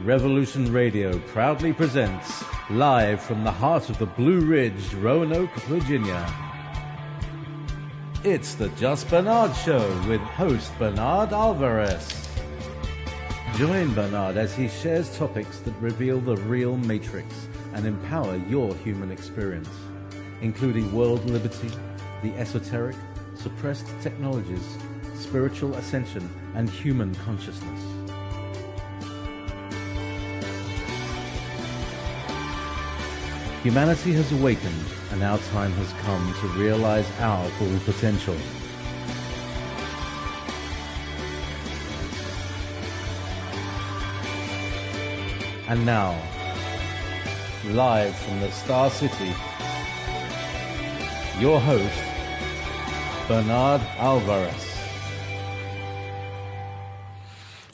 Revolution Radio proudly presents, live from the heart of the Blue Ridge, Roanoke, Virginia. It's the Just Bernard Show with host Bernard Alvarez. Join Bernard as he shares topics that reveal the real matrix and empower your human experience, including world liberty, the esoteric, suppressed technologies, spiritual ascension, and human consciousness. Humanity has awakened, and our time has come to realize our full potential. And now, live from the Star City, your host, Bernard Alvarez.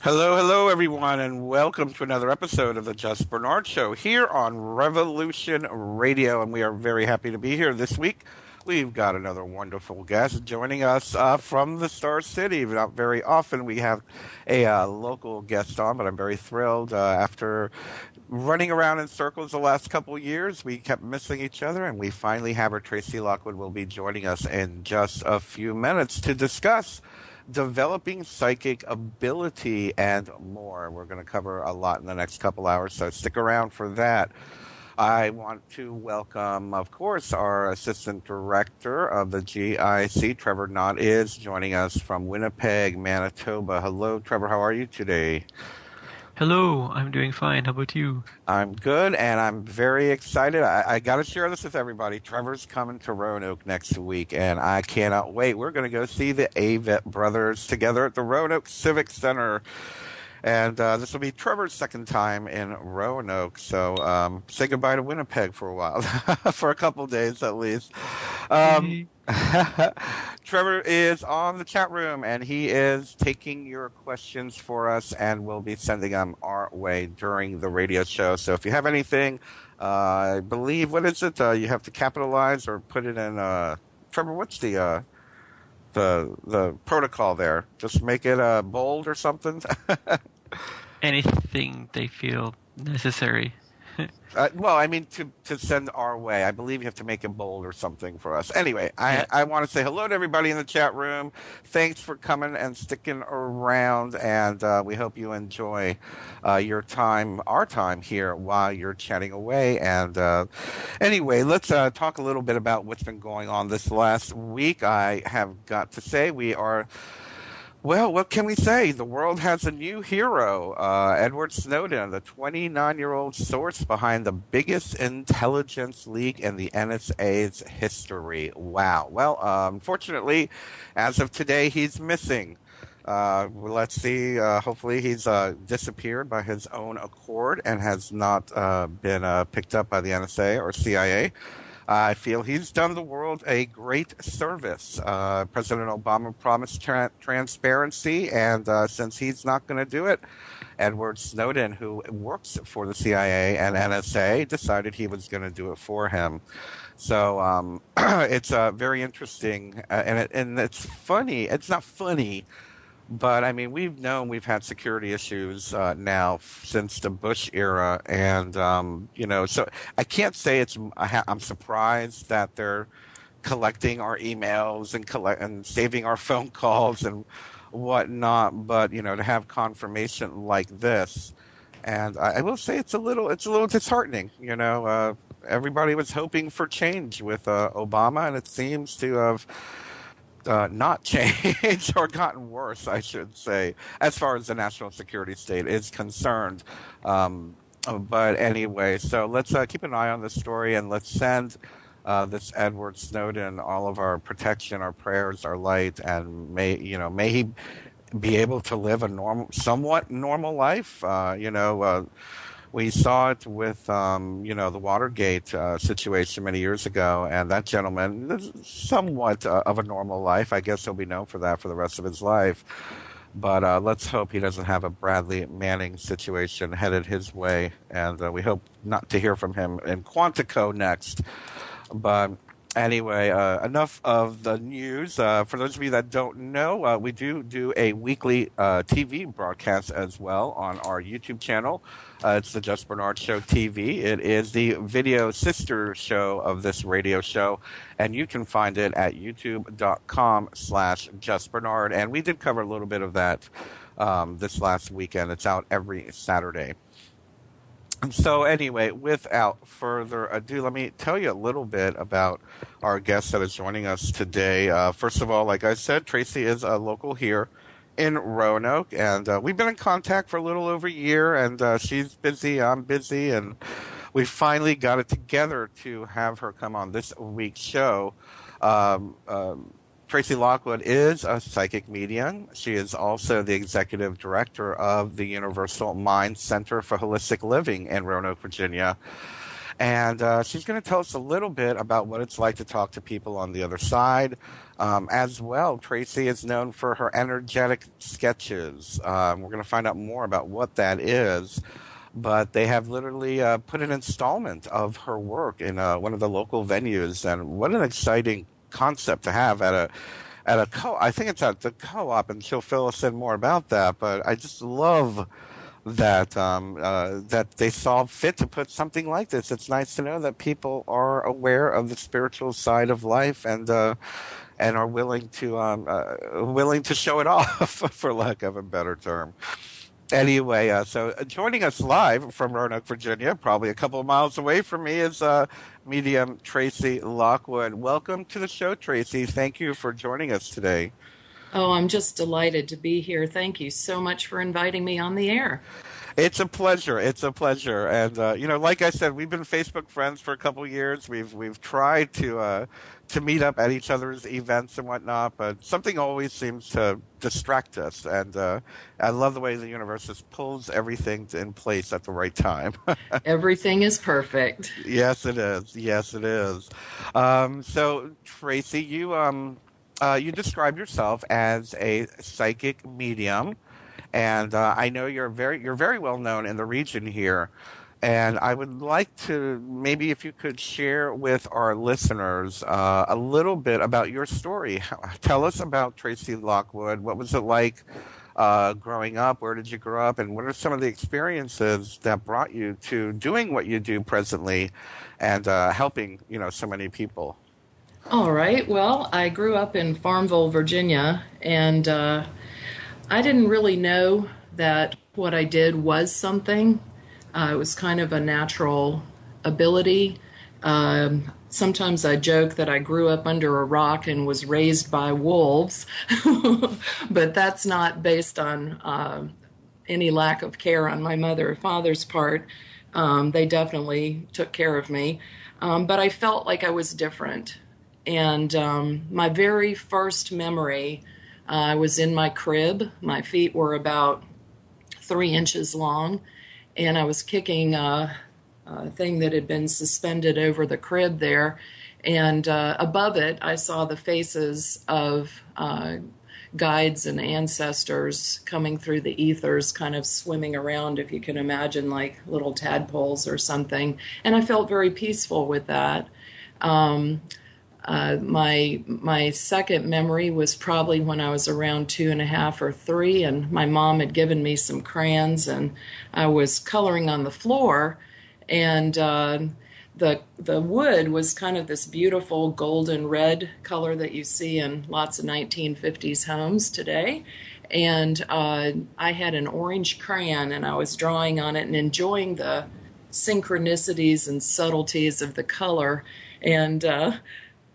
Hello, everyone, and welcome to another episode of the Just Bernard Show here on Revolution Radio, and we are very happy to be here this week. We've got another wonderful guest joining us from the Star City. Not very often we have a local guest on, but I'm very thrilled. After running around in circles the last couple of years, we kept missing each other, and we finally have her. Tracy Lockwood will be joining us in just a few minutes to discuss developing psychic ability and more. We're going to cover a lot in the next couple hours, so stick around for that. I want to welcome, of course, our Assistant Director of the GIC, Trevor Knott, is joining us from Winnipeg, Manitoba. Hello, Trevor. How are you today? Hello, I'm doing fine. How about you? I'm good, and I'm very excited. I got to share this with everybody. Trevor's coming to Roanoke next week, and I cannot wait. We're going to go see the Avett brothers together at the Roanoke Civic Center. And this will be Trevor's second time in Roanoke, so say goodbye to Winnipeg for a while, for a couple days at least. Trevor is on the chat room, and he is taking your questions for us, and we'll be sending them our way during the radio show. So if you have anything, I believe, what is it? You have to capitalize or put it in. Trevor, what's the protocol there? Just make it bold or something. Anything they feel necessary. Well, I mean, to send our way, I believe you have to make it bold or something for us. Anyway, I want to say hello to everybody in the chat room. Thanks for coming and sticking around, and we hope you enjoy your time, our time here while you're chatting away. And anyway, let's talk a little bit about what's been going on this last week. I have got to say we are... Well, what can we say? The world has a new hero, Edward Snowden, the 29-year-old source behind the biggest intelligence leak in the NSA's history. Wow. Well, unfortunately, as of today, he's missing. Let's see. Hopefully he's disappeared by his own accord and has not been picked up by the NSA or CIA. I feel he's done the world a great service. President Obama promised transparency, and since he's not going to do it, Edward Snowden, who works for the CIA and NSA, decided he was going to do it for him. So it's very interesting, and it's funny. It's not funny. But, I mean, we've had security issues now since the Bush era. And, so I can't say I'm surprised that they're collecting our emails and saving our phone calls and whatnot. But, to have confirmation like this. And I will say it's a little disheartening. Everybody was hoping for change with Obama, and it seems to have not changed or gotten worse, I should say, as far as the national security state is concerned. But anyway, so let's keep an eye on this story, and let's send this Edward Snowden all of our protection, our prayers, our light, and may he be able to live a somewhat normal life. We saw it with, the Watergate situation many years ago, and that gentleman lives somewhat of a normal life. I guess he'll be known for that for the rest of his life. But let's hope he doesn't have a Bradley Manning situation headed his way, and we hope not to hear from him in Quantico next. But Anyway, enough of the news. For those of you that don't know, we do a weekly TV broadcast as well on our YouTube channel. It's the Just Bernard Show TV. It is the video sister show of this radio show, and you can find it at youtube.com/justbernard. And we did cover a little bit of that this last weekend. It's out every Saturday. So anyway, without further ado, let me tell you a little bit about our guest that is joining us today. First of all, like I said, Tracy is a local here in Roanoke, and we've been in contact for a little over a year, and she's busy, I'm busy, and we finally got it together to have her come on this week's show. Tracey Lockwood is a psychic medium. She is also the executive director of the Universal Mind Center for Holistic Living in Roanoke, Virginia. And she's going to tell us a little bit about what it's like to talk to people on the other side. As well, Tracy is known for her energetic sketches. We're going to find out more about what that is. But they have literally put an installment of her work in one of the local venues. And what an exciting concept to have at a I think it's at the co-op, and she'll fill us in more about that. But I just love that that they saw fit to put something like this. It's nice to know that people are aware of the spiritual side of life and are willing to show it off, for lack of a better term. Anyway, so joining us live from Roanoke, Virginia, probably a couple of miles away from me, is Medium Tracey Lockwood. Welcome to the show, Tracy. Thank you for joining us today. Oh, I'm just delighted to be here. Thank you so much for inviting me on the air. It's a pleasure. It's a pleasure. And like I said, we've been Facebook friends for a couple of years. We've tried to meet up at each other's events and whatnot, but something always seems to distract us. And I love the way the universe just pulls everything in place at the right time. Everything is perfect. Yes, it is. Yes, it is. So, Tracy, you describe yourself as a psychic medium. And I know you're very well known in the region here, and I would like to maybe if you could share with our listeners a little bit about your story. Tell us about Tracey Lockwood. What was it like growing up? Where did you grow up? And what are some of the experiences that brought you to doing what you do presently and helping so many people? All right. Well, I grew up in Farmville, Virginia, and I didn't really know that what I did was something. It was kind of a natural ability. Sometimes I joke that I grew up under a rock and was raised by wolves, but that's not based on any lack of care on my mother or father's part. They definitely took care of me, but I felt like I was different. And my very first memory, I was in my crib. My feet were about 3 inches long, and I was kicking a thing that had been suspended over the crib there. And above it, I saw the faces of guides and ancestors coming through the ethers, kind of swimming around, if you can imagine, like little tadpoles or something. And I felt very peaceful with that. My second memory was probably when I was around 2.5 or 3, and my mom had given me some crayons, and I was coloring on the floor, and the wood was kind of this beautiful golden red color that you see in lots of 1950s homes today. And I had an orange crayon, and I was drawing on it and enjoying the synchronicities and subtleties of the color. And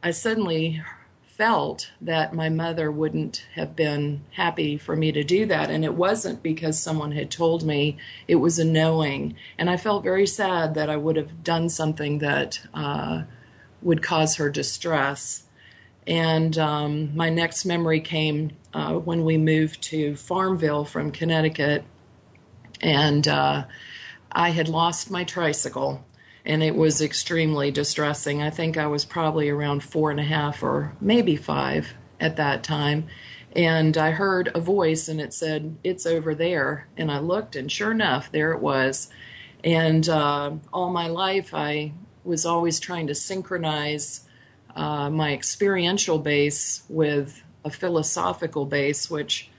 I suddenly felt that my mother wouldn't have been happy for me to do that. And it wasn't because someone had told me, it was a knowing. And I felt very sad that I would have done something that would cause her distress. And my next memory came when we moved to Farmville from Connecticut. And I had lost my tricycle. And it was extremely distressing. I think I was probably around 4.5 or maybe 5 at that time. And I heard a voice, and it said, "It's over there." And I looked, and sure enough, there it was. And all my life, I was always trying to synchronize my experiential base with a philosophical base, which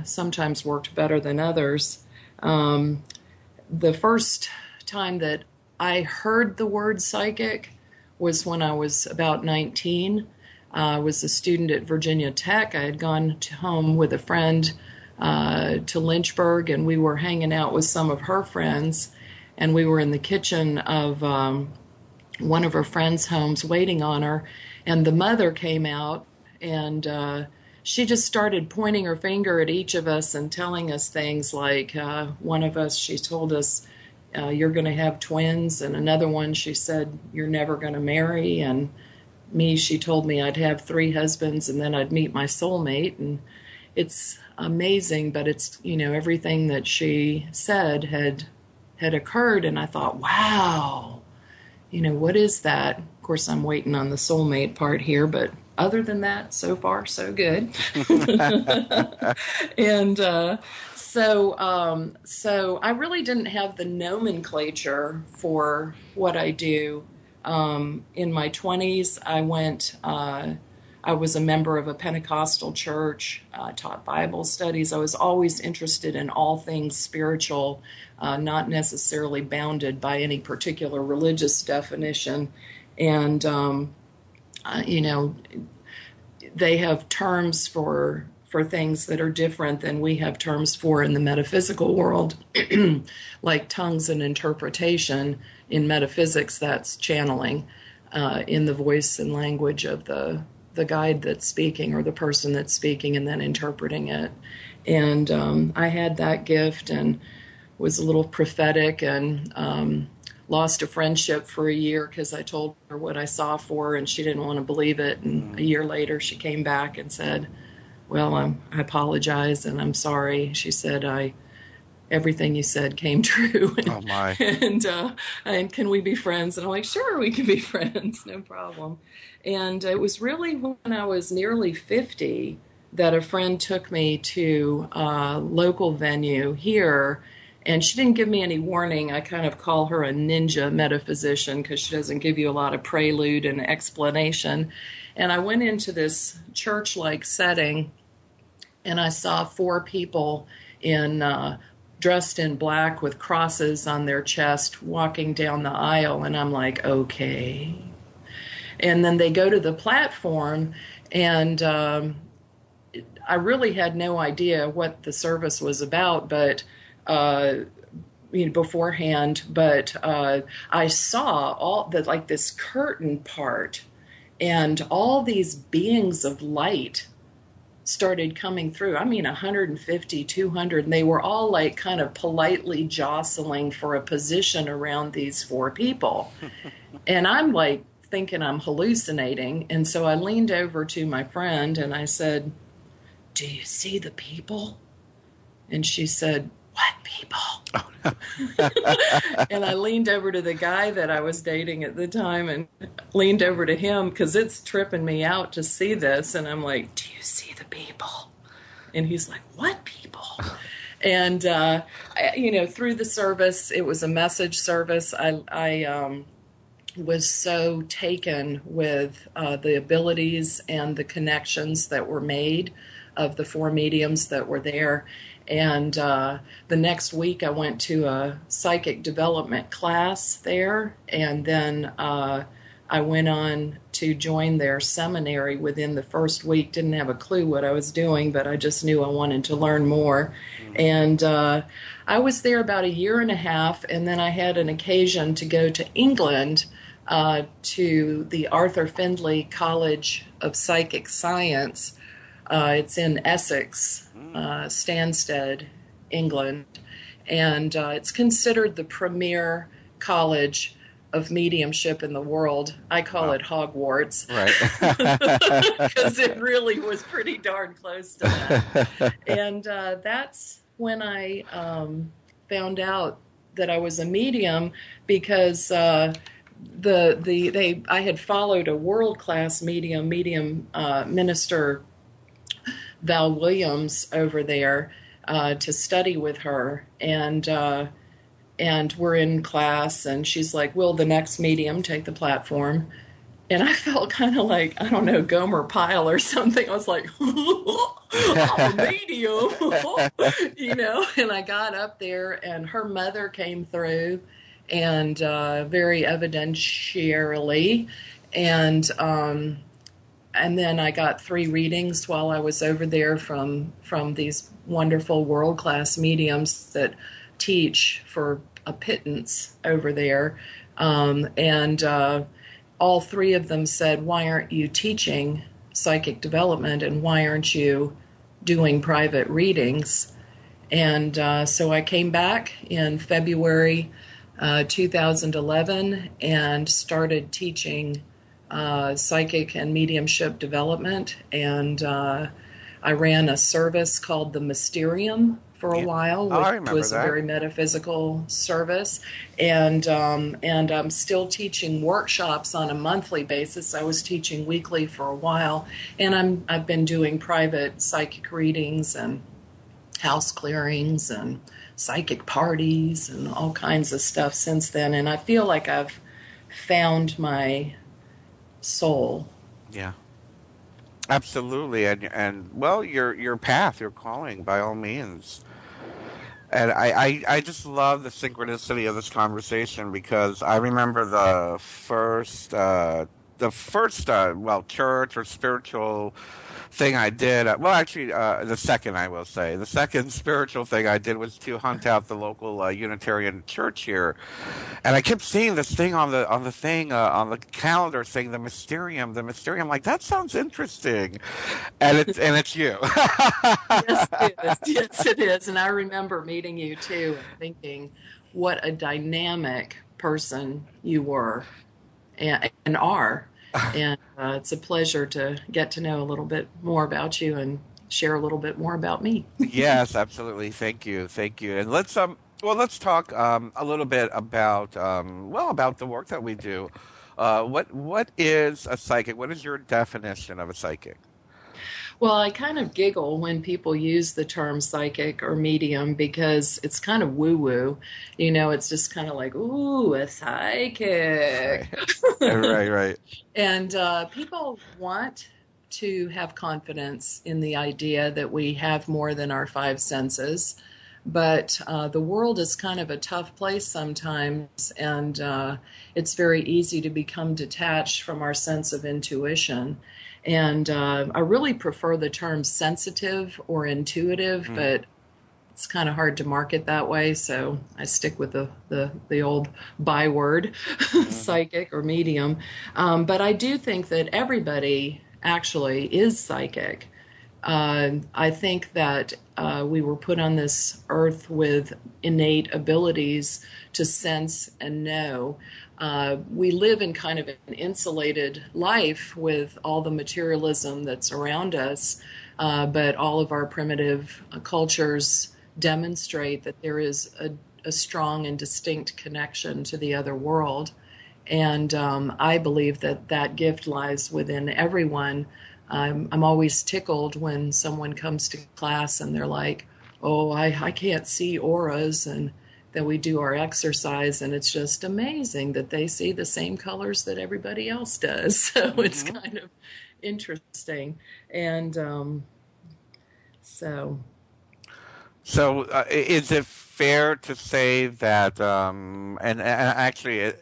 sometimes worked better than others. The first time that I heard the word psychic was when I was about 19. I was a student at Virginia Tech. I had gone home with a friend to Lynchburg, and we were hanging out with some of her friends, and we were in the kitchen of one of her friends' homes waiting on her, and the mother came out, and she just started pointing her finger at each of us and telling us things like, one of us, she told us, you're going to have twins, and another one, she said, you're never going to marry, and me, she told me I'd have 3 husbands and then I'd meet my soulmate. And it's amazing, but it's, everything that she said had occurred, and I thought, wow, what is that? Of course, I'm waiting on the soulmate part here, but other than that, so far, so good. And so I really didn't have the nomenclature for what I do. In my 20s, I was a member of a Pentecostal church, taught Bible studies. I was always interested in all things spiritual, not necessarily bounded by any particular religious definition. And, they have terms for things that are different than we have terms for in the metaphysical world, like tongues and interpretation. In metaphysics, that's channeling in the voice and language of the guide that's speaking or the person that's speaking and then interpreting it. And I had that gift and was a little prophetic, and lost a friendship for a year because I told her what I saw for her and she didn't want to believe it. And a year later she came back and said, well, I apologize and I'm sorry. She said, everything you said came true. Oh my. And can we be friends? And I'm like, sure, we can be friends. No problem. And it was really when I was nearly 50 that a friend took me to a local venue here. And she didn't give me any warning. I kind of call her a ninja metaphysician because she doesn't give you a lot of prelude and explanation. And I went into this church-like setting, and I saw 4 people dressed in black with crosses on their chest walking down the aisle. And I'm like, okay. And then they go to the platform, and I really had no idea what the service was about, but beforehand, but I saw all the, like, this curtain part, and all these beings of light started coming through. 150, 200, and they were all like kind of politely jostling for a position around these 4 people. And I'm like thinking I'm hallucinating. And so I leaned over to my friend and I said, do you see the people? And she said, what people? Oh, no. And I leaned over to the guy that I was dating at the time and leaned over to him because it's tripping me out to see this. And I'm like, do you see the people? And he's like, what people? And, through the service, it was a message service. I was so taken with the abilities and the connections that were made of the 4 mediums that were there. And the next week I went to a psychic development class there, and then I went on to join their seminary within the first week. Didn't have a clue what I was doing, but I just knew I wanted to learn more. And I was there about 1.5 years, and then I had an occasion to go to England to the Arthur Findlay College of Psychic Science. It's in Essex, Stansted, England, and it's considered the premier college of mediumship in the world. I call it Hogwarts, right? Because it really was pretty darn close to that. And that's when I found out that I was a medium, because I had followed a world-class medium minister, Val Williams, over there to study with her, and we're in class, and she's like, will the next medium take the platform? And I felt kind of like, I don't know, Gomer Pyle or something. I was like, I'm a medium, and I got up there and her mother came through and very evidentiarily. And then I got 3 readings while I was over there from these wonderful world-class mediums that teach for a pittance over there. And all 3 of them said, why aren't you teaching psychic development and why aren't you doing private readings? And so I came back in February 2011 and started teaching psychic and mediumship development. And I ran a service called the Mysterium for a while, which was a very metaphysical service. And I'm still teaching workshops on a monthly basis. I was teaching weekly for a while, and I've been doing private psychic readings and house clearings and psychic parties and all kinds of stuff since then. And I feel like I've found my soul. Yeah. Absolutely. And well, your path, your calling, by all means. And I just love the synchronicity of this conversation because I remember the first church or spiritual thing I did. The second, I will say. The second spiritual thing I did was to hunt out the local Unitarian church here. And I kept seeing this thing on the calendar saying the Mysterium. Like, that sounds interesting. And it's you. Yes, it is. Yes, it is. And I remember meeting you too and thinking what a dynamic person you were and are. And it's a pleasure to get to know a little bit more about you and share a little bit more about me. Yes, absolutely. Thank you. And let's talk a little bit about about the work that we do. What is a psychic? What is your definition of a psychic? Well, I kind of giggle when people use the term psychic or medium because it's kind of woo-woo. It's just kind of like, ooh, a psychic. Right. And people want to have confidence in the idea that we have more than our 5 senses. But the world is kind of a tough place sometimes, and it's very easy to become detached from our sense of intuition. And I really prefer the term sensitive or intuitive, but it's kind of hard to market that way, so I stick with the old byword, psychic or medium. But I do think that everybody actually is psychic. I think that we were put on this earth with innate abilities to sense and know. We live in kind of an insulated life with all the materialism that's around us, but all of our primitive cultures demonstrate that there is a strong and distinct connection to the other world. And I believe that gift lies within everyone. I'm always tickled when someone comes to class and they're like, oh, I can't see auras, and then we do our exercise, and it's just amazing that they see the same colors that everybody else does. So it's kind of interesting. And so is it fair to say that, and actually,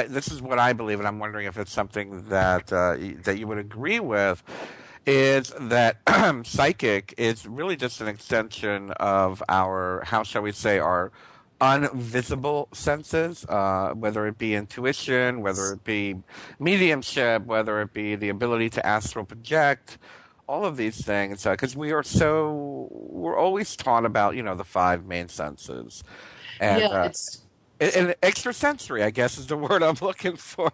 this is what I believe, and I'm wondering if it's something that you would agree with, is that psychic is really just an extension of our, how shall we say, our unvisible senses, whether it be intuition, whether it be mediumship, whether it be the ability to astral project, all of these things, because we're always taught about, the 5 main senses. And, yeah, and extrasensory, I guess, is the word I'm looking for.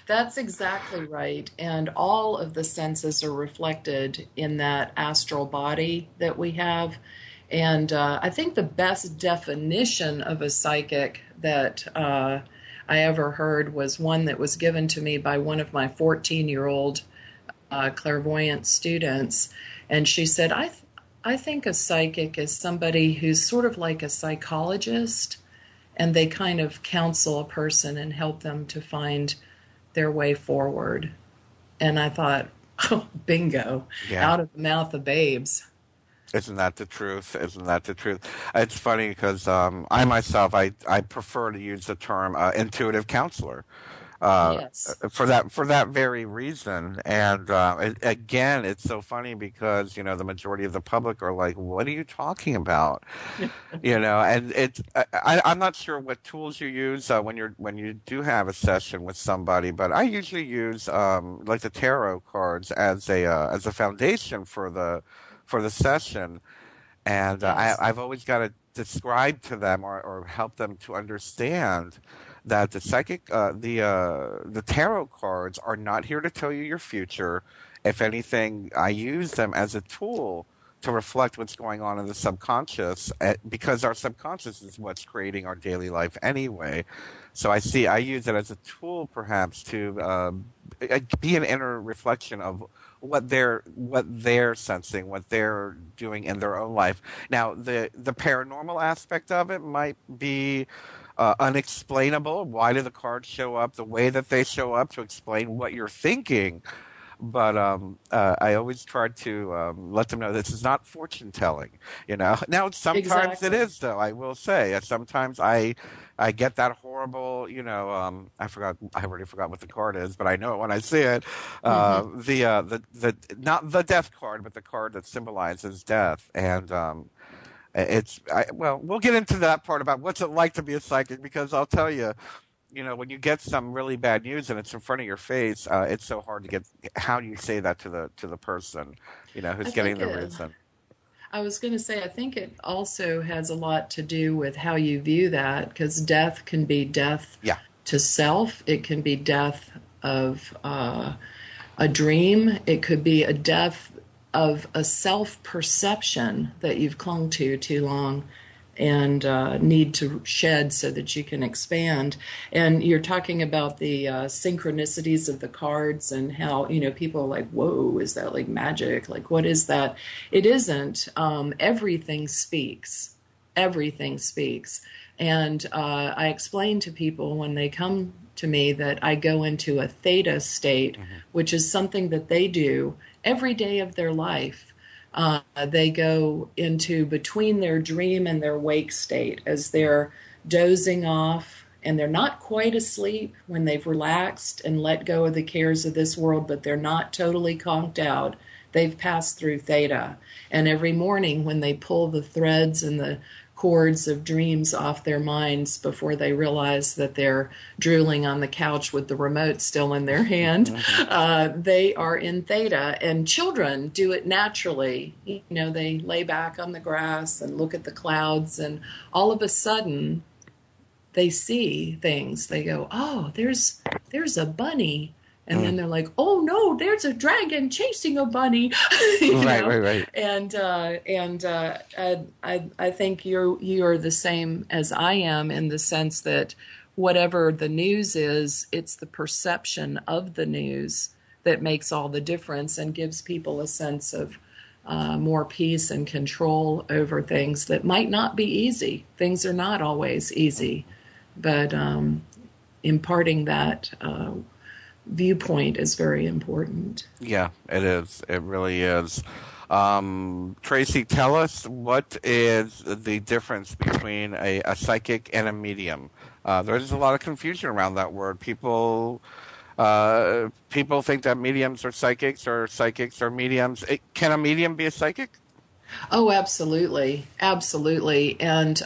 That's exactly right. And all of the senses are reflected in that astral body that we have. And I think the best definition of a psychic that I ever heard was one that was given to me by one of my 14-year-old clairvoyant students. And she said, I think a psychic is somebody who's sort of like a psychologist, and they kind of counsel a person and help them to find their way forward. And I thought, oh, bingo, out of the mouth of babes. Isn't that the truth? Isn't that the truth? It's funny because I myself, I prefer to use the term intuitive counselor. Yes. For that very reason. And again, it's so funny because the majority of the public are like, "What are you talking about?" And I'm not sure what tools you use when you do have a session with somebody, but I usually use like the tarot cards as a foundation for the session. And Yes. I've always got to describe to them or help them to understand that the psychic, the tarot cards are not here to tell you your future. If anything, I use them as a tool to reflect what's going on in the subconscious, because our subconscious is what's creating our daily life anyway. So I use it as a tool, perhaps, to be an inner reflection of what they're sensing, what they're doing in their own life. Now, the paranormal aspect of it might be unexplainable. Why do the cards show up the way that they show up, to explain what you're thinking? But I always try to let them know this is not fortune telling. Now sometimes it is, though. I will say sometimes I get that horrible. I already forgot what the card is, but I know it when I see it. The not the death card, but the card that symbolizes death. And we'll get into that part about what's it like to be a psychic, because I'll tell you, when you get some really bad news and it's in front of your face, it's so hard to get. How do you say that to the person, who's getting the reason? I was going to say, I think it also has a lot to do with how you view that, because death can be death to self. It can be death of a dream. It could be a death of a self-perception that you've clung to too long and need to shed so that you can expand. And you're talking about the synchronicities of the cards and how, people are like, whoa, is that like magic? Like, what is that? It isn't. Everything speaks. Everything speaks. And I explain to people when they come to me that I go into a Theta state, which is something that they do every day of their life. They go into between their dream and their wake state as they're dozing off, and they're not quite asleep when they've relaxed and let go of the cares of this world, but they're not totally conked out. They've passed through Theta. And every morning when they pull the threads and the cords of dreams off their minds before they realize that they're drooling on the couch with the remote still in their hand, they are in Theta. And children do it naturally. They lay back on the grass and look at the clouds, and all of a sudden they see things. They go, oh, there's a bunny. And then they're like, oh no, there's a dragon chasing a bunny. Right. And I think you're the same as I am, in the sense that whatever the news is, it's the perception of the news that makes all the difference and gives people a sense of more peace and control over things that might not be easy. Things are not always easy, but imparting that viewpoint is very important. Yeah, it is. It really is. Tracy, tell us, what is the difference between a psychic and a medium? There's a lot of confusion around that word. People think that mediums are psychics, or psychics are mediums. Can a medium be a psychic? Oh, absolutely. Absolutely. And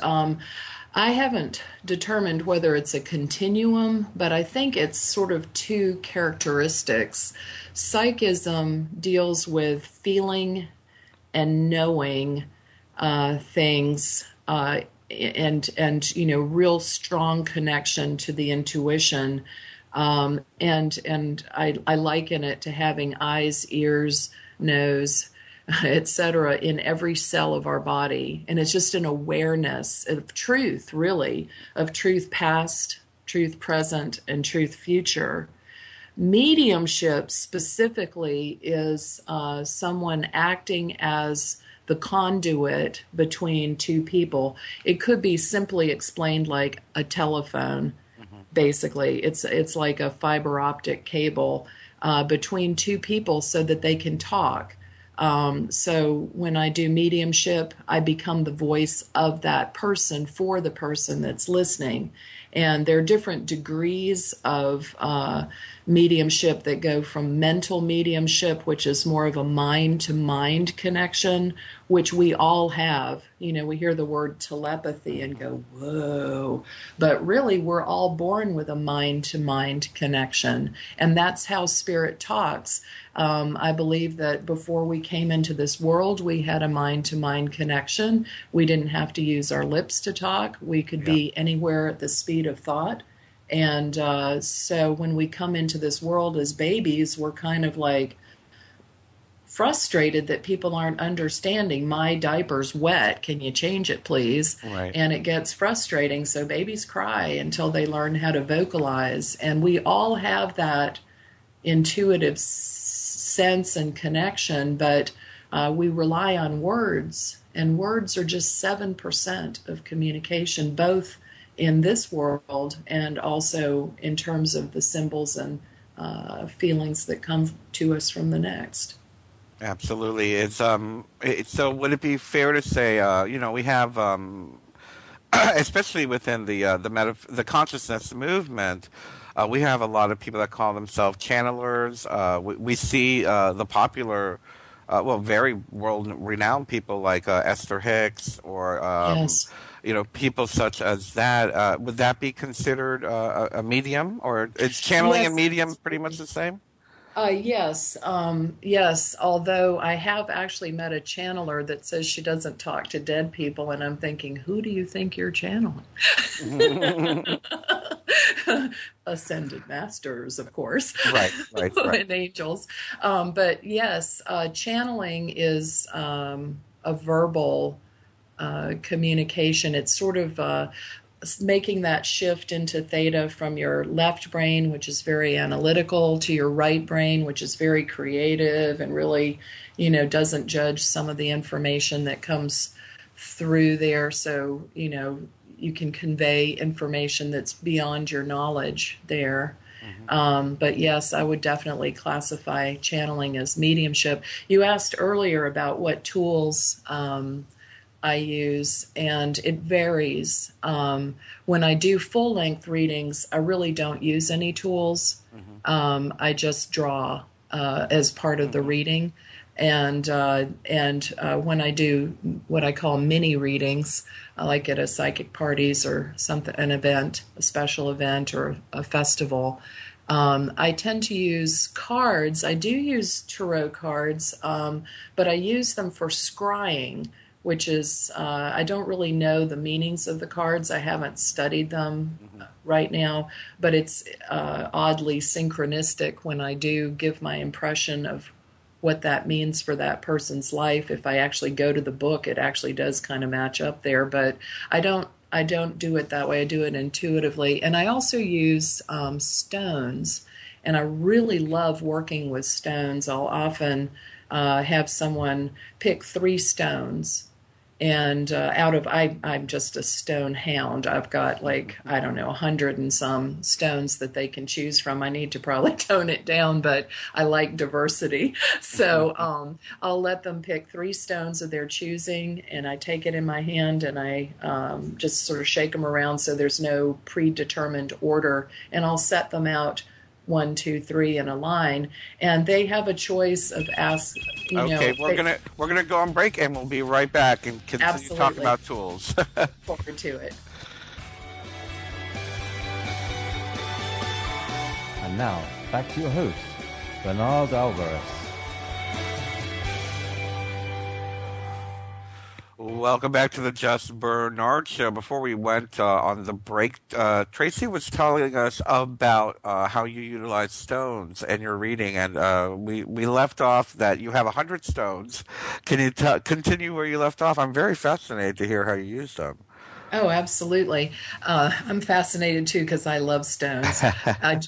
I haven't determined whether it's a continuum, but I think it's sort of two characteristics. Psychism deals with feeling and knowing things, and real strong connection to the intuition. And I liken it to having eyes, ears, nose, etc., in every cell of our body. And it's just an awareness of truth, really, of truth past, truth present, and truth future. Mediumship specifically is someone acting as the conduit between two people. It could be simply explained like a telephone basically. It's like a fiber optic cable between two people so that they can talk. So when I do mediumship, I become the voice of that person for the person that's listening. And there are different degrees of mediumship that go from mental mediumship, which is more of a mind-to-mind connection, which we all have. You know, we hear the word telepathy and go, whoa. But really, we're all born with a mind-to-mind connection. And that's how spirit talks. I believe that before we came into this world, we had a mind-to-mind connection. We didn't have to use our lips to talk. We could be anywhere at the speed of thought. And so when we come into this world as babies, we're kind of like frustrated that people aren't understanding. My diaper's wet. Can you change it, please? Right. And it gets frustrating. So babies cry until they learn how to vocalize. And we all have that intuitive sense and connection, but we rely on words. And words are just 7% of communication, both in this world and also in terms of the symbols and feelings that come to us from the next. Absolutely. So would it be fair to say, we have, especially within the consciousness movement, we have a lot of people that call themselves channelers. We see the popular, very world-renowned people like Esther Hicks or Yes. People such as that. Would that be considered a medium, or is channeling and medium pretty much the same? Yes. Yes. Although I have actually met a channeler that says she doesn't talk to dead people, and I'm thinking, who do you think you're channeling? Ascended masters, of course. Right. And angels. But yes, channeling is a verbal communication. It's sort of making that shift into theta from your left brain, which is very analytical, to your right brain, which is very creative and really, doesn't judge some of the information that comes through there. So, you can convey information that's beyond your knowledge there. But yes, I would definitely classify channeling as mediumship. You asked earlier about what tools I use, and it varies. When I do full-length readings, I really don't use any tools. I just draw as part of the reading. And when I do what I call mini readings, like at a psychic parties or something, an event, a special event or a festival, I tend to use cards. I do use tarot cards, but I use them for scrying, which is, I don't really know the meanings of the cards. I haven't studied them right now, but it's oddly synchronistic when I do give my impression of what that means for that person's life. If I actually go to the book, it actually does kind of match up there, but I don't do it that way. I do it intuitively. And I also use stones, and I really love working with stones. I'll often have someone pick 3 stones, and I'm just a stone hound. I've got 100 and some stones that they can choose from. I need to probably tone it down, but I like diversity. So I'll let them pick 3 stones of their choosing, and I take it in my hand and I just sort of shake them around so there's no predetermined order, and I'll set them out 1, 2, 3 in a line, and they have a choice of Okay, we're gonna go on break, and we'll be right back and continue talking about tools. Forward to it. And now, back to your host, Bernard Alvarez. Welcome back to the Just Bernard Show. Before we went on the break, Tracy was telling us about how you utilize stones in your reading, and we left off that you have 100 stones. Can you continue where you left off? I'm very fascinated to hear how you use them. Oh, absolutely. I'm fascinated, too, because I love stones.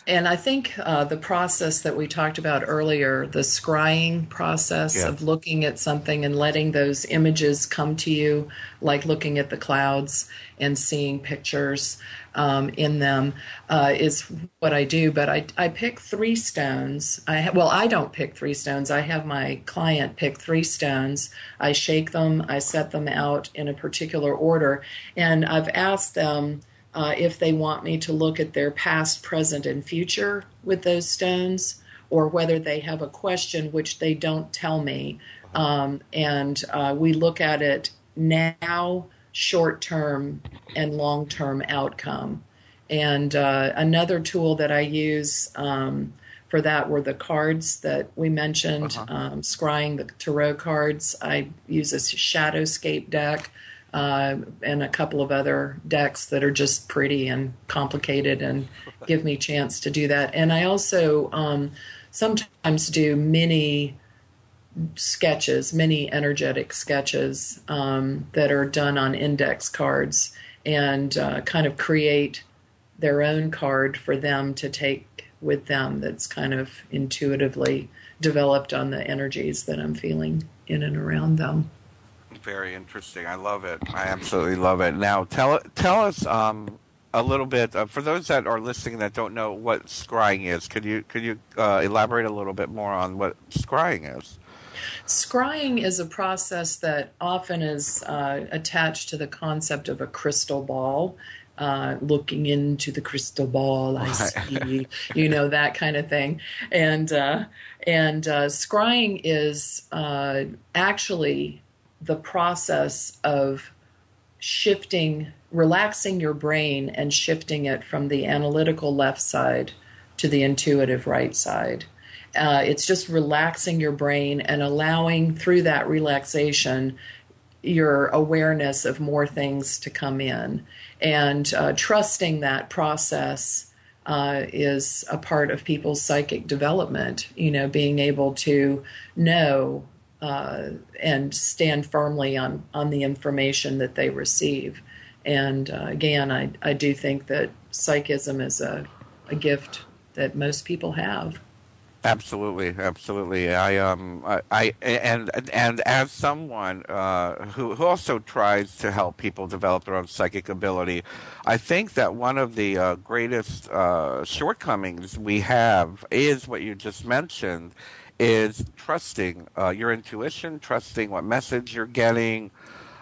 And I think the process that we talked about earlier, the scrying process of looking at something and letting those images come to you, like looking at the clouds, and seeing pictures in them is what I do. But I pick 3 stones. I don't pick 3 stones. I have my client pick 3 stones. I shake them. I set them out in a particular order. And I've asked them if they want me to look at their past, present, and future with those stones, or whether they have a question which they don't tell me. And we look at it now, short-term, and long-term outcome. And another tool that I use for that were the cards that we mentioned, Scrying, the tarot cards. I use a Shadowscape deck and a couple of other decks that are just pretty and complicated and give me a chance to do that. And I also sometimes do mini energetic sketches that are done on index cards, and kind of create their own card for them to take with them that's kind of intuitively developed on the energies that I'm feeling in and around them. Very interesting. I love it. I absolutely love it. Now, tell us a little bit for those that are listening that don't know what scrying is. Could you elaborate a little bit more on what scrying is? Scrying is a process that often is attached to the concept of a crystal ball. Looking into the crystal ball, I see, that kind of thing. And scrying is actually the process of relaxing your brain and shifting it from the analytical left side to the intuitive right side. It's just relaxing your brain and allowing, through that relaxation, your awareness of more things to come in. And trusting that process is a part of people's psychic development, being able to know and stand firmly on the information that they receive. And again, I do think that psychism is a gift that most people have. Absolutely. I as someone who also tries to help people develop their own psychic ability, I think that one of the greatest shortcomings we have is what you just mentioned, is trusting your intuition, trusting what message you're getting.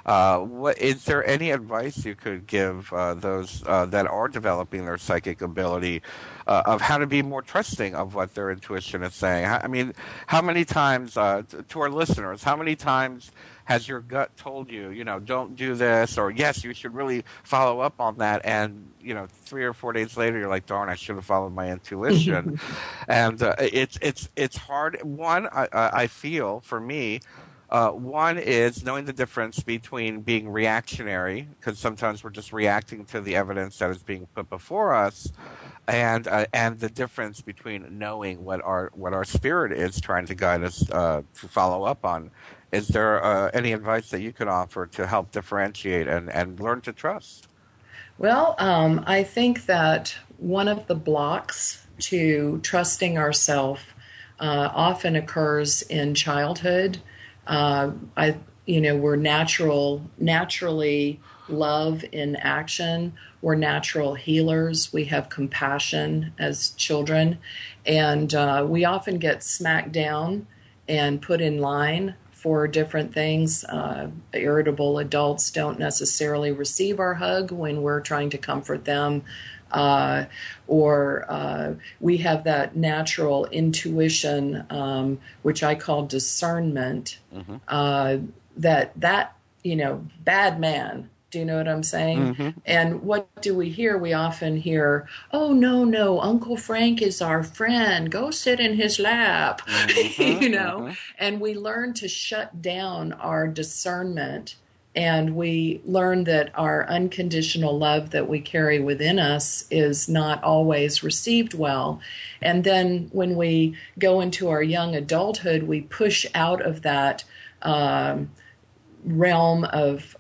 What is there any advice you could give those that are developing their psychic ability of how to be more trusting of what their intuition is saying? I mean, how many times to our listeners, how many times has your gut told you, don't do this, or yes, you should really follow up on that, and 3 or 4 days later you're like, darn, I should have followed my intuition. And it's hard. One, I feel for me. One is knowing the difference between being reactionary, because sometimes we're just reacting to the evidence that is being put before us, and the difference between knowing what our spirit is trying to guide us to follow up on. Is there any advice that you could offer to help differentiate and learn to trust? Well, I think that one of the blocks to trusting ourselves often occurs in childhood. We're naturally love in action. We're natural healers. We have compassion as children. And we often get smacked down and put in line for different things. Irritable adults don't necessarily receive our hug when we're trying to comfort them. Or we have that natural intuition, which I call discernment, that bad man. Do you know what I'm saying? Mm-hmm. And what do we hear? We often hear, oh, no, Uncle Frank is our friend. Go sit in his lap, And we learn to shut down our discernment. And we learn that our unconditional love that we carry within us is not always received well. And then when we go into our young adulthood, we push out of that realm of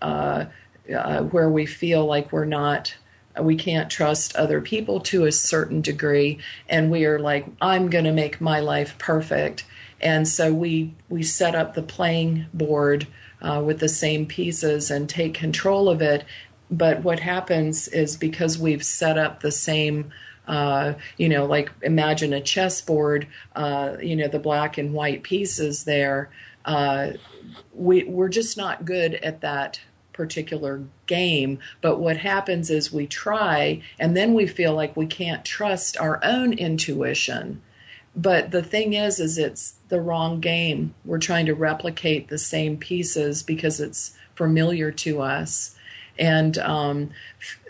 where we feel like we can't trust other people to a certain degree. And we are like, I'm going to make my life perfect. And so we set up the playing board with the same pieces and take control of it. But what happens is because we've set up the same, like imagine a chessboard, the black and white pieces there. We're just not good at that particular game. But what happens is we try, and then we feel like we can't trust our own intuition. But the thing is it's the wrong game. We're trying to replicate the same pieces because it's familiar to us. And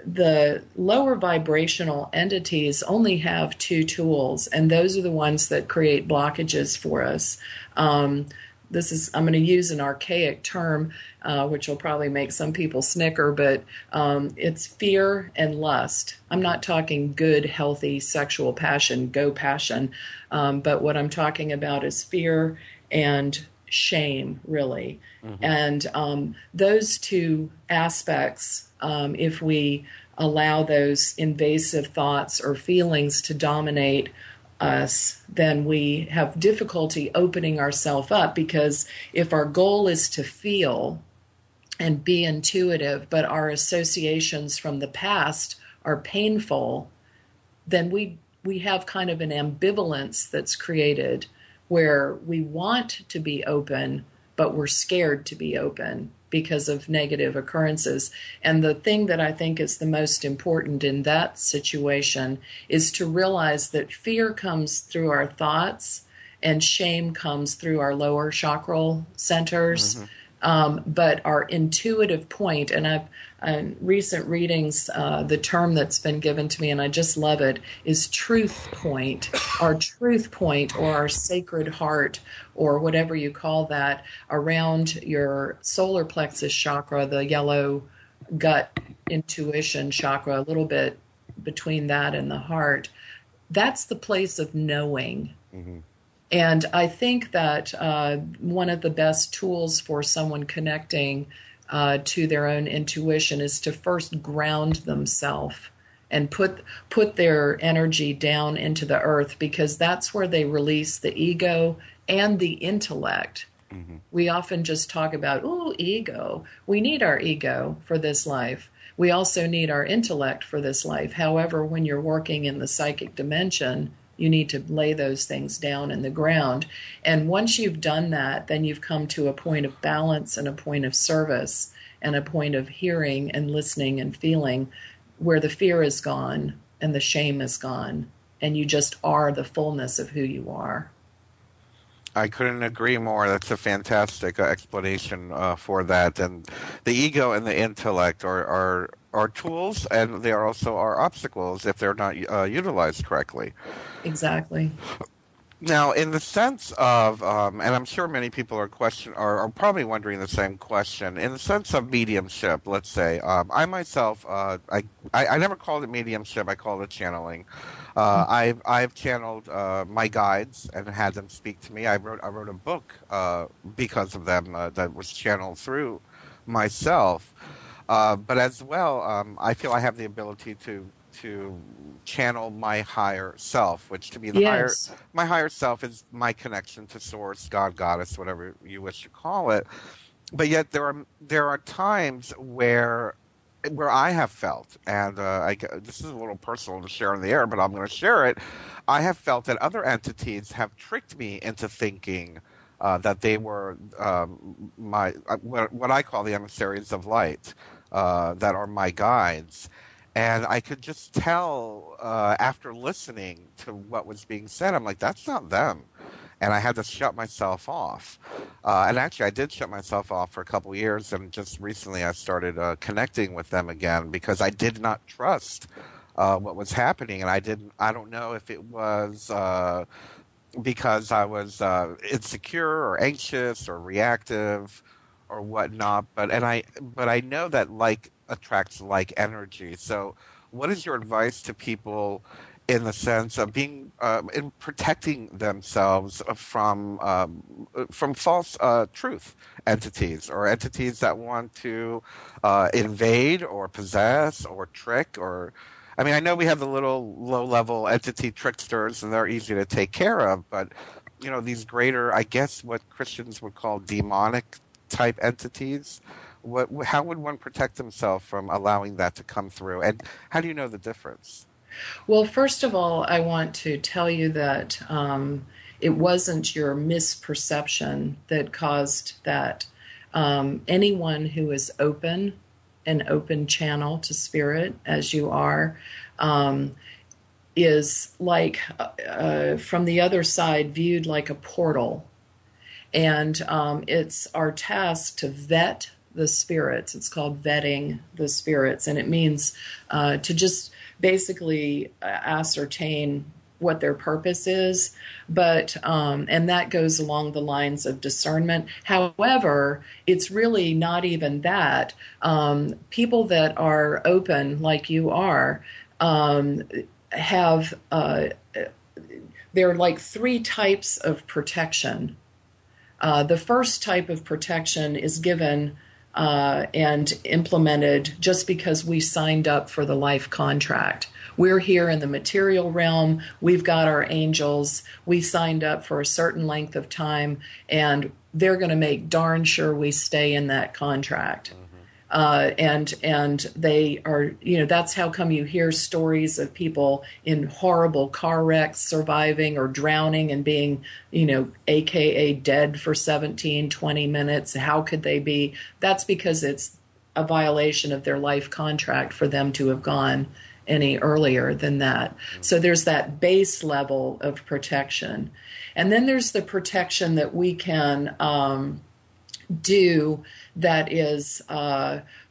the lower vibrational entities only have two tools, and those are the ones that create blockages for us. I'm going to use an archaic term, which will probably make some people snicker, but it's fear and lust. I'm not talking good, healthy sexual passion, go passion, but what I'm talking about is fear and shame, really. Mm-hmm. And those two aspects, if we allow those invasive thoughts or feelings to dominate us, then we have difficulty opening ourselves up, because if our goal is to feel and be intuitive, but our associations from the past are painful, then we have kind of an ambivalence that's created where we want to be open, but we're scared to be open because of negative occurrences. And the thing that I think is the most important in that situation is to realize that fear comes through our thoughts and shame comes through our lower chakral centers. Mm-hmm. But our intuitive point, and I've in recent readings, the term that's been given to me, and I just love it, is truth point. Our truth point, or our sacred heart, or whatever you call that, around your solar plexus chakra, the yellow gut intuition chakra, a little bit between that and the heart. That's the place of knowing. Mm-hmm. And I think that one of the best tools for someone connecting to their own intuition is to first ground themselves and put their energy down into the earth, because that's where they release the ego and the intellect. Mm-hmm. We often just talk about, ego. We need our ego for this life. We also need our intellect for this life. However, when you're working in the psychic dimension, you need to lay those things down in the ground. And once you've done that, then you've come to a point of balance and a point of service and a point of hearing and listening and feeling, where the fear is gone and the shame is gone, and you just are the fullness of who you are. I couldn't agree more. That's a fantastic explanation for that. And the ego and the intellect are tools, and they are also our obstacles if they're not utilized correctly. Exactly. Now, in the sense of, and I'm sure many people are probably wondering the same question, in the sense of mediumship, let's say, I myself, I never called it mediumship, I called it channeling. I've channeled my guides and had them speak to me. I wrote a book because of them that was channeled through myself. But as well, I feel I have the ability to channel my higher self, which to me my higher self is my connection to Source, God, Goddess, whatever you wish to call it. But yet there are times where I have felt, and this is a little personal to share on the air, but I'm going to share it. I have felt that other entities have tricked me into thinking that they were what I call the emissaries of light, that are my guides. And I could just tell after listening to what was being said, I'm like, that's not them. And I had to shut myself off. And actually, I did shut myself off for a couple of years. And just recently, I started connecting with them again, because I did not trust what was happening. And I don't know if it was because I was insecure or anxious or reactive or whatnot. But I know that like attracts like energy. So what is your advice to people in the sense of being in protecting themselves from false truth entities, or entities that want to invade or possess or trick? Or I mean, I know we have the little low-level entity tricksters, and they're easy to take care of, but these greater, I guess what Christians would call demonic type entities, how would one protect himself from allowing that to come through? And how do you know the difference? Well, first of all, I want to tell you that it wasn't your misperception that caused that. Anyone who is open, an open channel to spirit, as you are, is like, from the other side, viewed like a portal. And it's our task to vet the spirits. It's called vetting the spirits. And it means to just basically ascertain what their purpose is, but and that goes along the lines of discernment. However, it's really not even that. People that are open, like you are, have there are like three types of protection. The first type of protection is given and implemented just because we signed up for the life contract. We're here in the material realm. We've got our angels. We signed up for a certain length of time, and they're going to make darn sure we stay in that contract. And they are, that's how come you hear stories of people in horrible car wrecks surviving or drowning and being, AKA dead for 17, 20 minutes. How could they be? That's because it's a violation of their life contract for them to have gone any earlier than that. So there's that base level of protection. And then there's the protection that we can do that is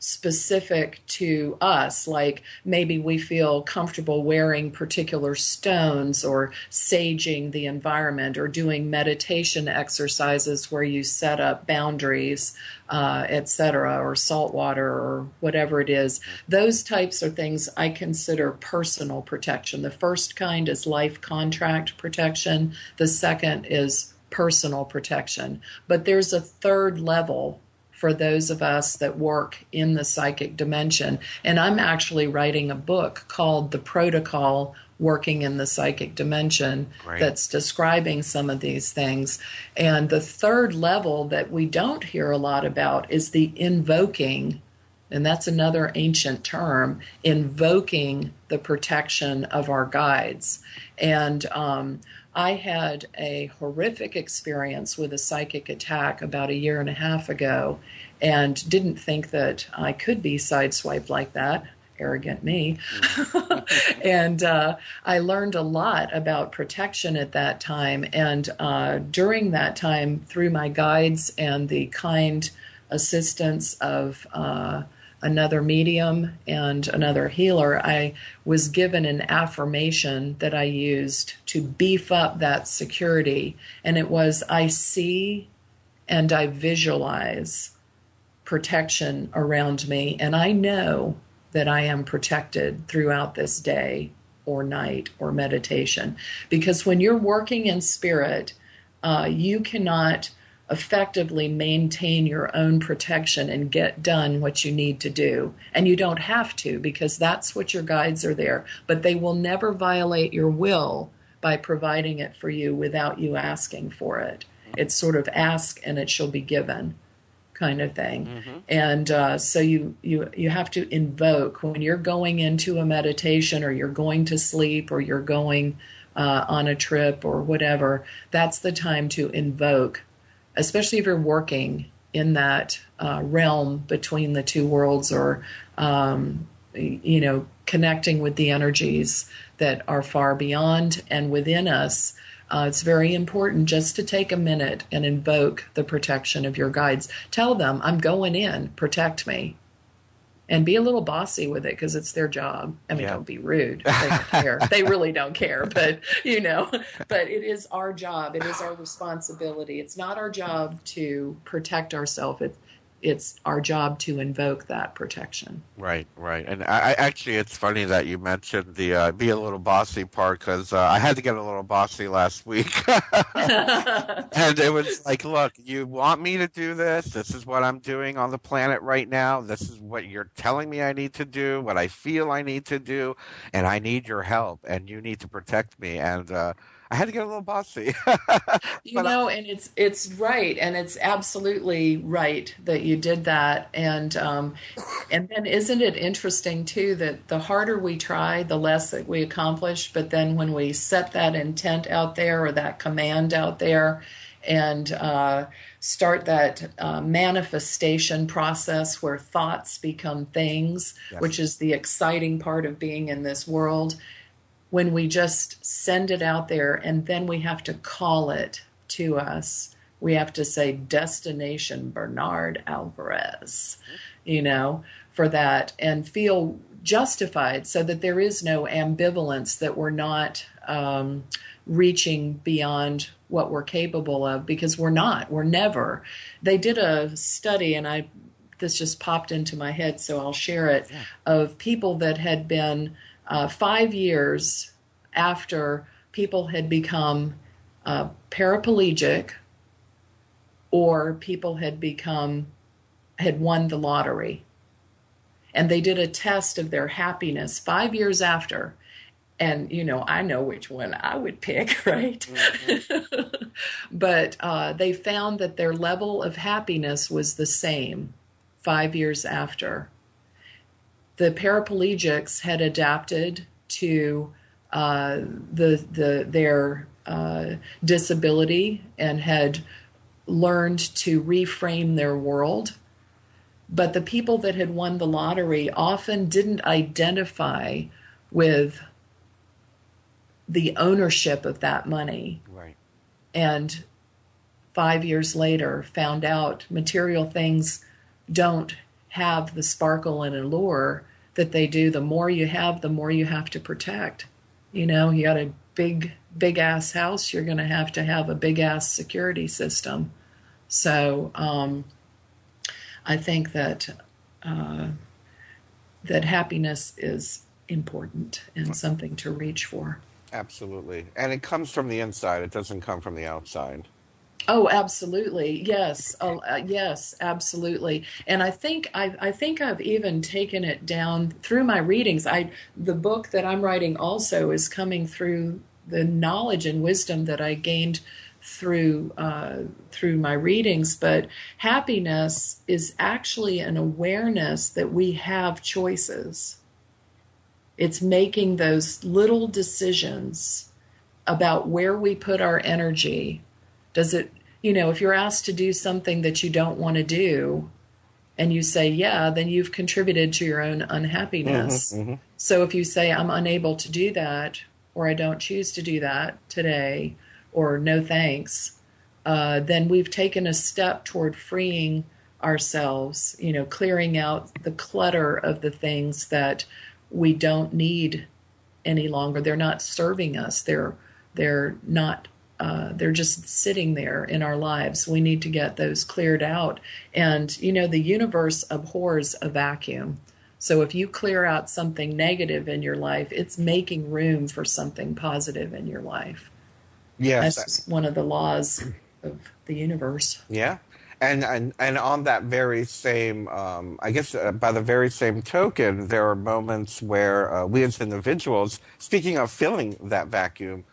specific to us, like maybe we feel comfortable wearing particular stones or saging the environment or doing meditation exercises where you set up boundaries, etc., or salt water or whatever it is. Those types of things I consider personal protection. The first kind is life contract protection. The second is personal protection. But there's a third level for those of us that work in the psychic dimension. And I'm actually writing a book called The Protocol Working in the Psychic Dimension. Great. That's describing some of these things. And the third level that we don't hear a lot about is the invoking, and that's another ancient term, invoking the protection of our guides. And I had a horrific experience with a psychic attack about 1.5 years ago and didn't think that I could be sideswiped like that. Arrogant me. And I learned a lot about protection at that time. And during that time, through my guides and the kind assistance of another medium and another healer, I was given an affirmation that I used to beef up that security. And it was, I see and I visualize protection around me. And I know that I am protected throughout this day or night or meditation. Because when you're working in spirit, you cannot effectively maintain your own protection and get done what you need to do. And you don't have to, because that's what your guides are there. But they will never violate your will by providing it for you without you asking for it. It's sort of ask and it shall be given kind of thing. Mm-hmm. And so you have to invoke when you're going into a meditation or you're going to sleep or you're going on a trip or whatever. That's the time to invoke, especially if you're working in that realm between the two worlds, or connecting with the energies that are far beyond and within us. It's very important just to take a minute and invoke the protection of your guides. Tell them, I'm going in, protect me. And be a little bossy with it, because it's their job. I mean, Don't be rude. They don't care. They really don't care. But, but it is our job. It is our responsibility. It's not our job to protect ourselves. It's our job to invoke that protection. Right. And I actually, it's funny that you mentioned the be a little bossy part, because I had to get a little bossy last week. And it was like, look, you want me to do this? This is what I'm doing on the planet right now. This is what you're telling me I need to do, what I feel I need to do, and I need your help, and you need to protect me. And I had to get a little bossy. You But know, and it's right, and it's absolutely right that you did that. And then isn't it interesting too that the harder we try, the less that we accomplish. But then when we set that intent out there or that command out there, and start that manifestation process where thoughts become things, yes. which is the exciting part of being in this world. When we just send it out there and then we have to call it to us, we have to say destination Bernard Alvarez, for that, and feel justified so that there is no ambivalence that we're not reaching beyond what we're capable of, because we're never. They did a study, and this just popped into my head, so I'll share it, of people that had been 5 years after people had become paraplegic, or people had won the lottery. And they did a test of their happiness 5 years after. And, I know which one I would pick, right? Mm-hmm. But they found that their level of happiness was the same 5 years after. The paraplegics had adapted to their disability and had learned to reframe their world. But the people that had won the lottery often didn't identify with the ownership of that money. Right. And 5 years later found out material things don't have the sparkle and allure that they do. The more you have, the more you have to protect. You got a big ass house, you're going to have a big ass security system. So I think that that happiness is important and something to reach for. Absolutely. And it comes from the inside. It doesn't come from the outside. Oh, absolutely. Yes. Yes, absolutely. And I think I've even taken it down through my readings. The book that I'm writing also is coming through the knowledge and wisdom that I gained through my readings. But happiness is actually an awareness that we have choices. It's making those little decisions about where we put our energy. Does it, if you're asked to do something that you don't want to do and you say, yeah, then you've contributed to your own unhappiness. Mm-hmm, mm-hmm. So if you say, I'm unable to do that, or I don't choose to do that today, or no thanks, then we've taken a step toward freeing ourselves, clearing out the clutter of the things that we don't need any longer. They're not serving us. They're not. They're just sitting there in our lives. We need to get those cleared out. And the universe abhors a vacuum. So if you clear out something negative in your life, it's making room for something positive in your life. Yes, that's one of the laws of the universe. Yeah. And on that very same, I guess by the very same token, there are moments where we as individuals, speaking of filling that vacuum,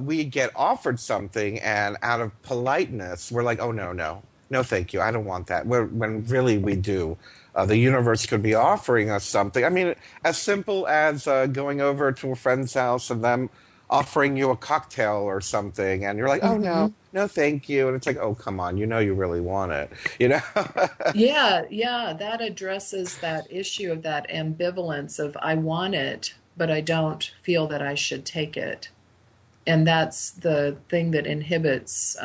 we get offered something, and out of politeness, we're like, oh, no, thank you. I don't want that. When really we do. The universe could be offering us something. I mean, as simple as going over to a friend's house and them offering you a cocktail or something, and you're like, oh, no, thank you. And it's like, oh, come on, you really want it, Yeah, that addresses that issue of that ambivalence of I want it, but I don't feel that I should take it. And that's the thing that inhibits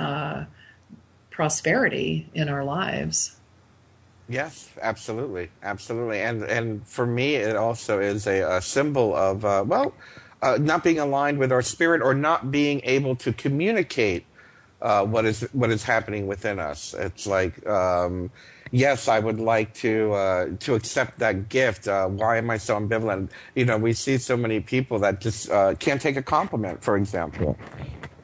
prosperity in our lives. Yes, absolutely. And for me, it also is a symbol of, not being aligned with our spirit, or not being able to communicate what is happening within us. It's like, yes, I would like to accept that gift. Why am I so ambivalent? We see so many people that just can't take a compliment, for example.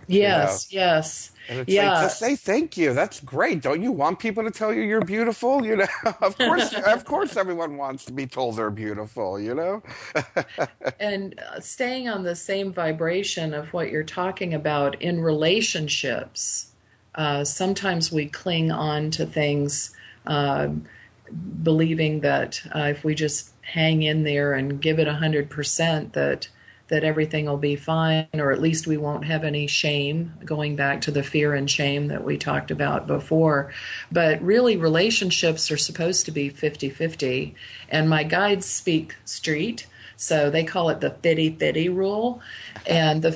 Yes, yes. And it's like, Yeah. just say thank you. That's great. Don't you want people to tell you you're beautiful? Of course, everyone wants to be told they're beautiful. And staying on the same vibration of what you're talking about in relationships, sometimes we cling on to things, uh, believing that if we just hang in there and give it 100%, that everything will be fine, or at least we won't have any shame, going back to the fear and shame that we talked about before. But really, relationships are supposed to be 50-50. And my guides speak street, so they call it the fitty-fitty rule. And the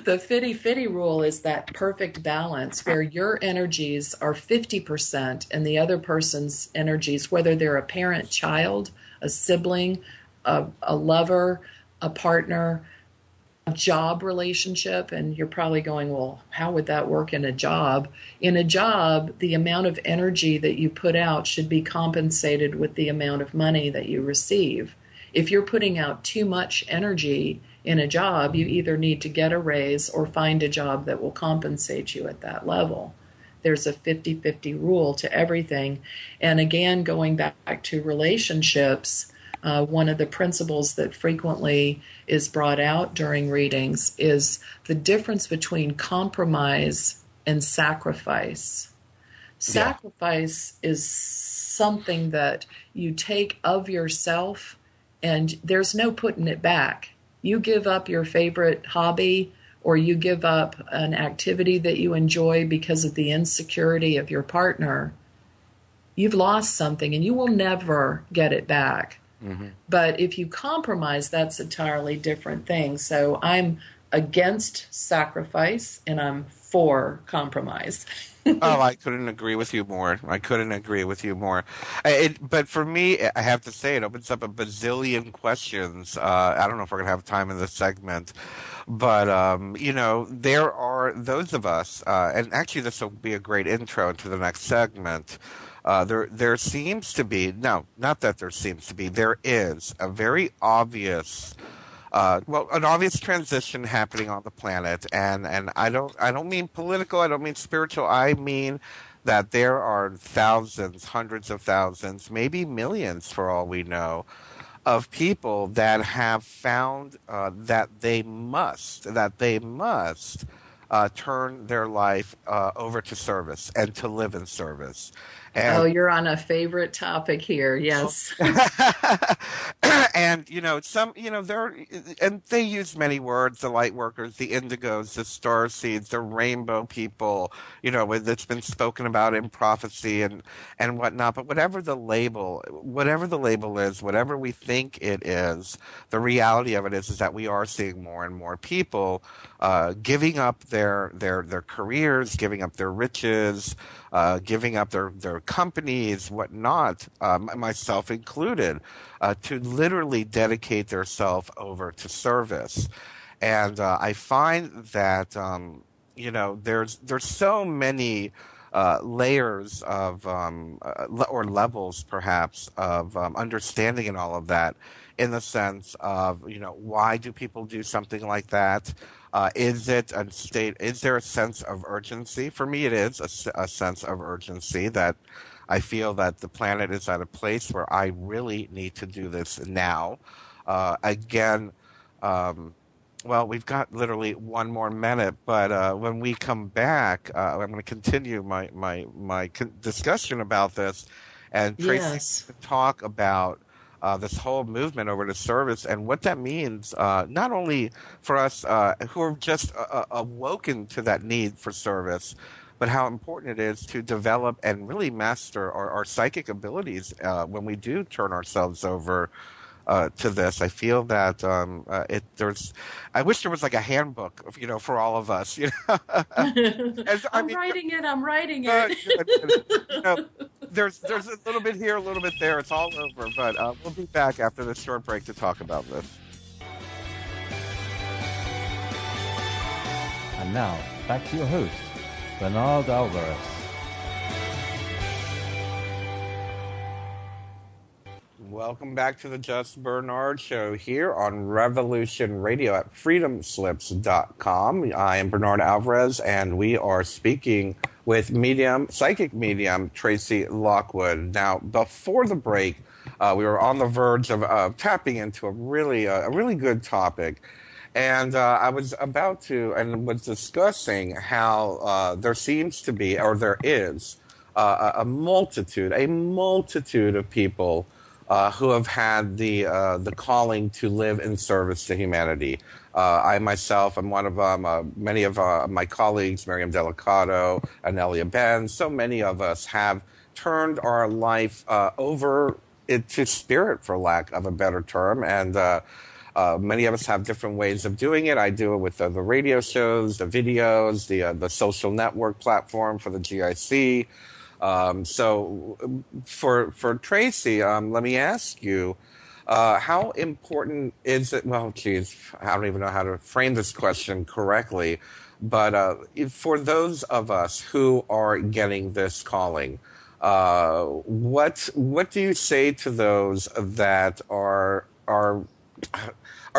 the fitty-fitty rule is that perfect balance where your energies are 50% and the other person's energies, whether they're a parent, child, a sibling, a lover, a partner, a job relationship. And you're probably going, well, how would that work in a job? In a job, the amount of energy that you put out should be compensated with the amount of money that you receive. If you're putting out too much energy in a job, you either need to get a raise or find a job that will compensate you at that level. There's a 50-50 rule to everything. And again, going back to relationships, one of the principles that frequently is brought out during readings is the difference between compromise and sacrifice. Sacrifice is something that you take of yourself and there's no putting it back. You give up your favorite hobby or you give up an activity that you enjoy because of the insecurity of your partner, you've lost something and you will never get it back. Mm-hmm. But if you compromise, that's an entirely different thing. So I'm against sacrifice and I'm for compromise. Oh, I couldn't agree with you more. But for me, I have to say, it opens up a bazillion questions. I don't know if we're going to have time in this segment. But, there are those of us, and actually this will be a great intro into the next segment. There seems to be, no, not that there seems to be, there is a very obvious, an obvious transition happening on the planet, and I don't mean political, I don't mean spiritual, I mean that there are thousands, hundreds of thousands, maybe millions for all we know, of people that have found that they must turn their life over to service and to live in service. And, you're on a favorite topic here. Yes. And, and they use many words, the light workers, the indigos, the star seeds, the rainbow people, that's been spoken about in prophecy and whatnot. But whatever the label is, whatever we think it is, the reality of it is that we are seeing more and more people giving up their careers, giving up their riches, giving up their companies, whatnot, myself included, to literally dedicate themselves over to service. And I find that there's so many layers of or levels perhaps of understanding and all of that, in the sense of why do people do something like that? Is there a sense of urgency? For me, it is a sense of urgency that I feel that the planet is at a place where I really need to do this now. Well, we've got literally one more minute, but when we come back, I'm going to continue my discussion about this, and Tracy talk about this whole movement over to service and what that means, not only for us who are just awoken to that need for service, but how important it is to develop and really master our psychic abilities when we do turn ourselves over to this. I feel that I wish there was like a handbook, for all of us. I'm writing it. There's a little bit here, a little bit there. It's all over, but we'll be back after this short break to talk about this. And now, back to your host, Bernard Alvarez. welcome back to the Just Bernard Show here on Revolution Radio at freedomslips.com. I am Bernard Alvarez, and we are speaking with psychic medium Tracy Lockwood. Now, before the break, we were on the verge of tapping into a really good topic. And I was about to, and was discussing how there seems to be, or there is, a multitude of people who have had the calling to live in service to humanity. I myself am one of them. Many of my colleagues, Miriam Delicato, Anelia Ben, so many of us have turned our life over to spirit, for lack of a better term, and many of us have different ways of doing it. I do it with the radio shows, the videos, the social network platform for the GIC. So for Tracy, let me ask you, how important is it? Well, geez, I don't even know how to frame this question correctly. But for those of us who are getting this calling, what do you say to those that are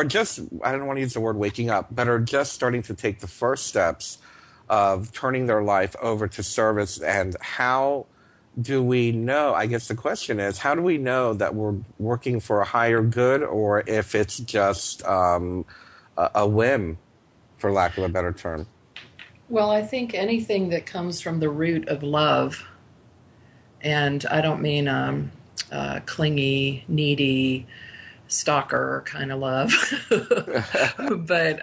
just, I don't want to use the word waking up, but are just starting to take the first steps of turning their life over to service? And how do we know, I guess the question is, how do we know that we're working for a higher good, or if it's just a whim, for lack of a better term? Well, I think anything that comes from the root of love, and I don't mean clingy, needy, stalker kind of love, but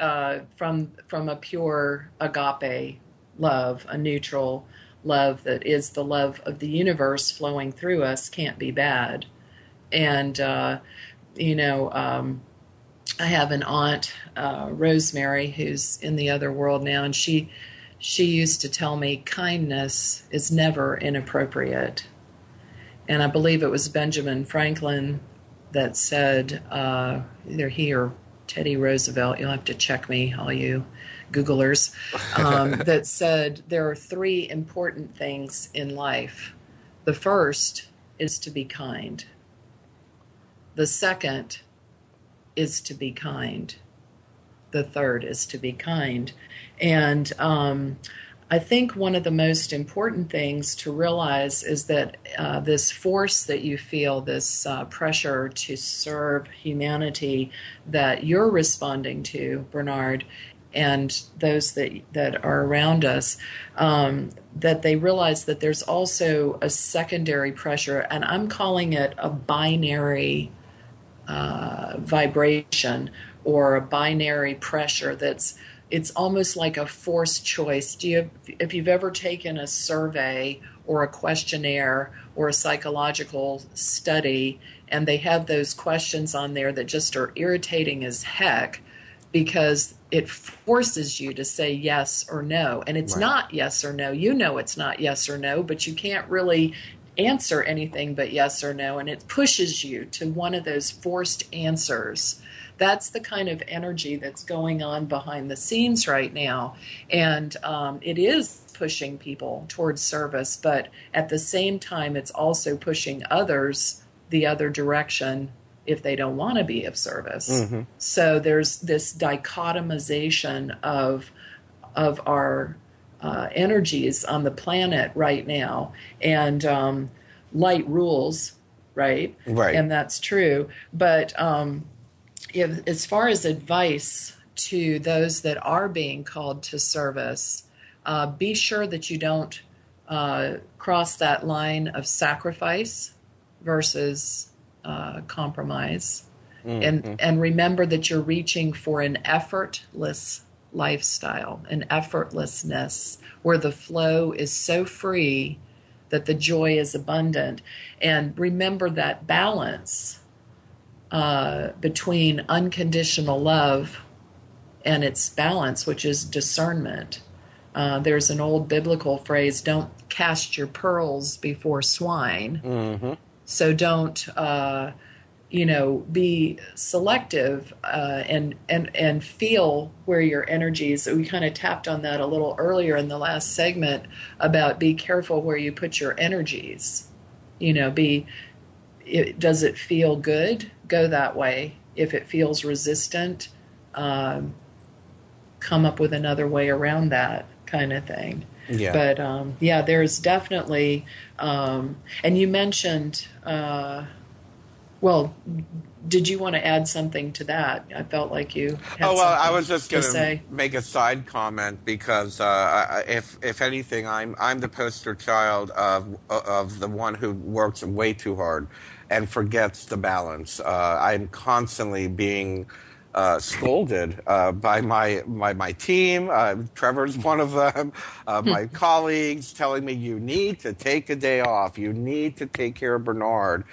from a pure agape love, a neutral love that is the love of the universe flowing through us, can't be bad. And I have an aunt, Rosemary, who's in the other world now, and she used to tell me kindness is never inappropriate. And I believe it was Benjamin Franklin that said, either he or Teddy Roosevelt, you'll have to check me, all you Googlers, that said there are three important things in life. The first is to be kind. The second is to be kind. The third is to be kind. And I think one of the most important things to realize is that this force that you feel, this pressure to serve humanity that you're responding to, Bernard, and those that are around us, that they realize that there's also a secondary pressure, and I'm calling it a binary vibration or a binary pressure it's almost like a forced choice. If you've ever taken a survey or a questionnaire or a psychological study, and they have those questions on there that just are irritating as heck because it forces you to say yes or no. And it's not yes or no. You know it's not yes or no, but you can't really answer anything but yes or no. And it pushes you to one of those forced answers. That's the kind of energy that's going on behind the scenes right now. And it is pushing people towards service, but at the same time, it's also pushing others the other direction if they don't want to be of service. Mm-hmm. So there's this dichotomization of our energies on the planet right now. And light rules, right? Right. And that's true. But as far as advice to those that are being called to service, be sure that you don't cross that line of sacrifice versus compromise. Mm-hmm. And remember that you're reaching for an effortless lifestyle, an effortlessness where the flow is so free that the joy is abundant. And remember that balance between unconditional love and its balance, which is discernment. There's an old biblical phrase, don't cast your pearls before swine. Mm-hmm. So don't, be selective and feel where your energies. We kind of tapped on that a little earlier in the last segment about be careful where you put your energies. does it feel good? Go that way. If it feels resistant, come up with another way around that kind of thing. Yeah. But there's definitely, and you mentioned, well, did you want to add something to that? I felt like you had something I was just going to make a side comment because if anything, I'm the poster child of the one who works way too hard and forgets the balance. I'm constantly being scolded by my team. Trevor's one of them. My colleagues telling me, you need to take a day off. You need to take care of Bernard.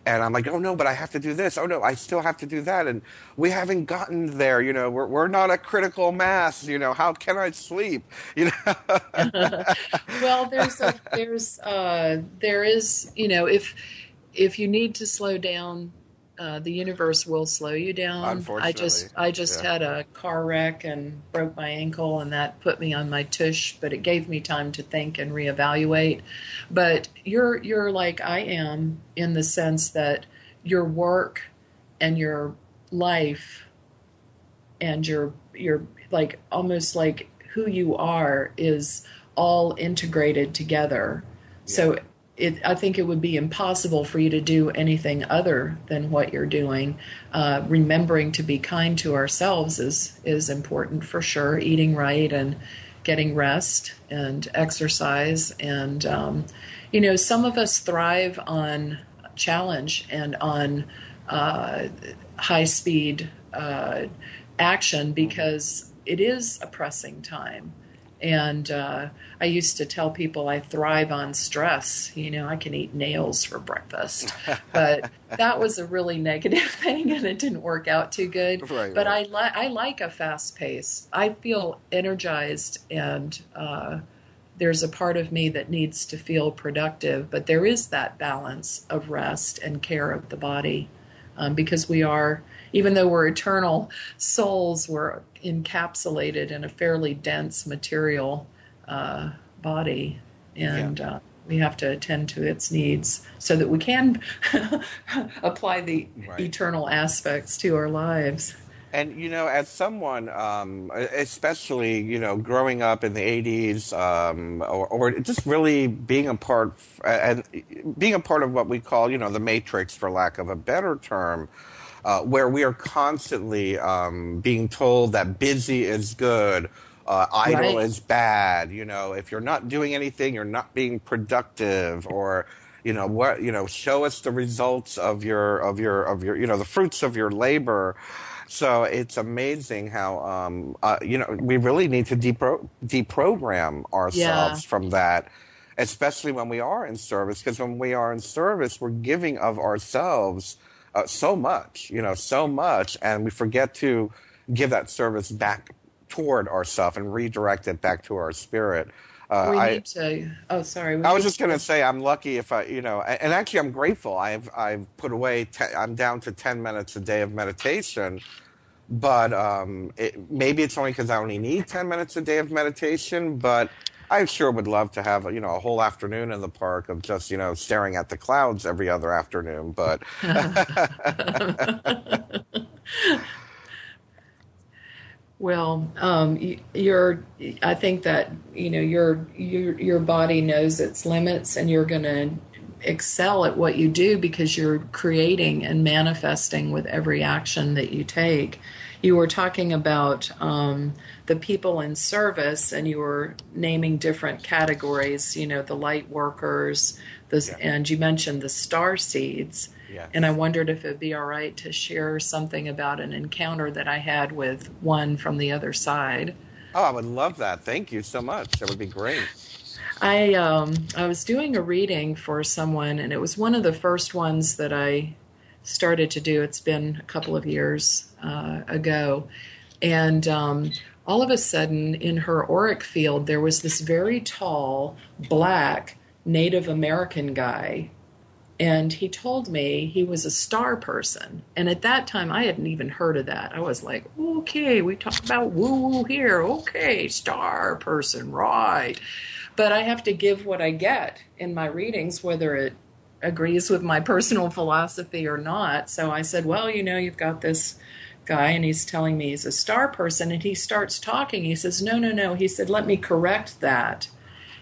And I'm like, oh no, but I have to do this. Oh no, I still have to do that. And we haven't gotten there. You know, we're not a critical mass. You know, how can I sleep? You know. Well, there is, you know, if you need to slow down, the universe will slow you down. Unfortunately. I just had a car wreck and broke my ankle, and that put me on my tush, but it gave me time to think and reevaluate. But you're like I am in the sense that your work and your life and your like almost like who you are is all integrated together. Yeah. So I think it would be impossible for you to do anything other than what you're doing. Remembering to be kind to ourselves is important for sure. Eating right and getting rest and exercise. And, you know, some of us thrive on challenge and on high-speed action because it is a pressing time. And I used to tell people I thrive on stress. You know, I can eat nails for breakfast. But that was a really negative thing, and it didn't work out too good. Right, but right. I like a fast pace. I feel energized, and there's a part of me that needs to feel productive. But there is that balance of rest and care of the body because we are, even though we're eternal souls, we're encapsulated in a fairly dense material body, and we have to attend to its needs so that we can apply the eternal aspects to our lives. And, you know, as someone, especially, you know, growing up in the 80s, or just really being a part of what we call, you know, the matrix, for lack of a better term, where we are constantly being told that busy is good, idle is bad. You know, if you're not doing anything, you're not being productive, or show us the results of your you know, the fruits of your labor. So it's amazing how we really need to deprogram ourselves from that, especially when we are in service, because when we are in service, we're giving of ourselves so much, and we forget to give that service back toward ourselves and redirect it back to our spirit. Need to. Oh, sorry. I was just going to say I'm lucky if and actually I'm grateful. I've put away. I'm down to 10 minutes a day of meditation, but maybe it's only because I only need 10 minutes a day of meditation. But I sure would love to have a whole afternoon in the park of just staring at the clouds every other afternoon. But well, I think that your body knows its limits, and you're going to excel at what you do because you're creating and manifesting with every action that you take. You were talking about the people in service, and you were naming different categories, the light workers, and you mentioned the star seeds. Yes. And I wondered if it'd be all right to share something about an encounter that I had with one from the other side. Oh, I would love that. Thank you so much. That would be great. I was doing a reading for someone, and it was one of the first ones that I started to do. It's been a couple of years ago. And all of a sudden, in her auric field, there was this very tall, black Native American guy. And he told me he was a star person. And at that time, I hadn't even heard of that. I was like, okay, we talk about woo-woo here. Okay, star person, right. But I have to give what I get in my readings, whether it agrees with my personal philosophy or not. So I said, well, you've got this guy and he's telling me he's a star person, and he starts talking. He says, no. He said, let me correct that.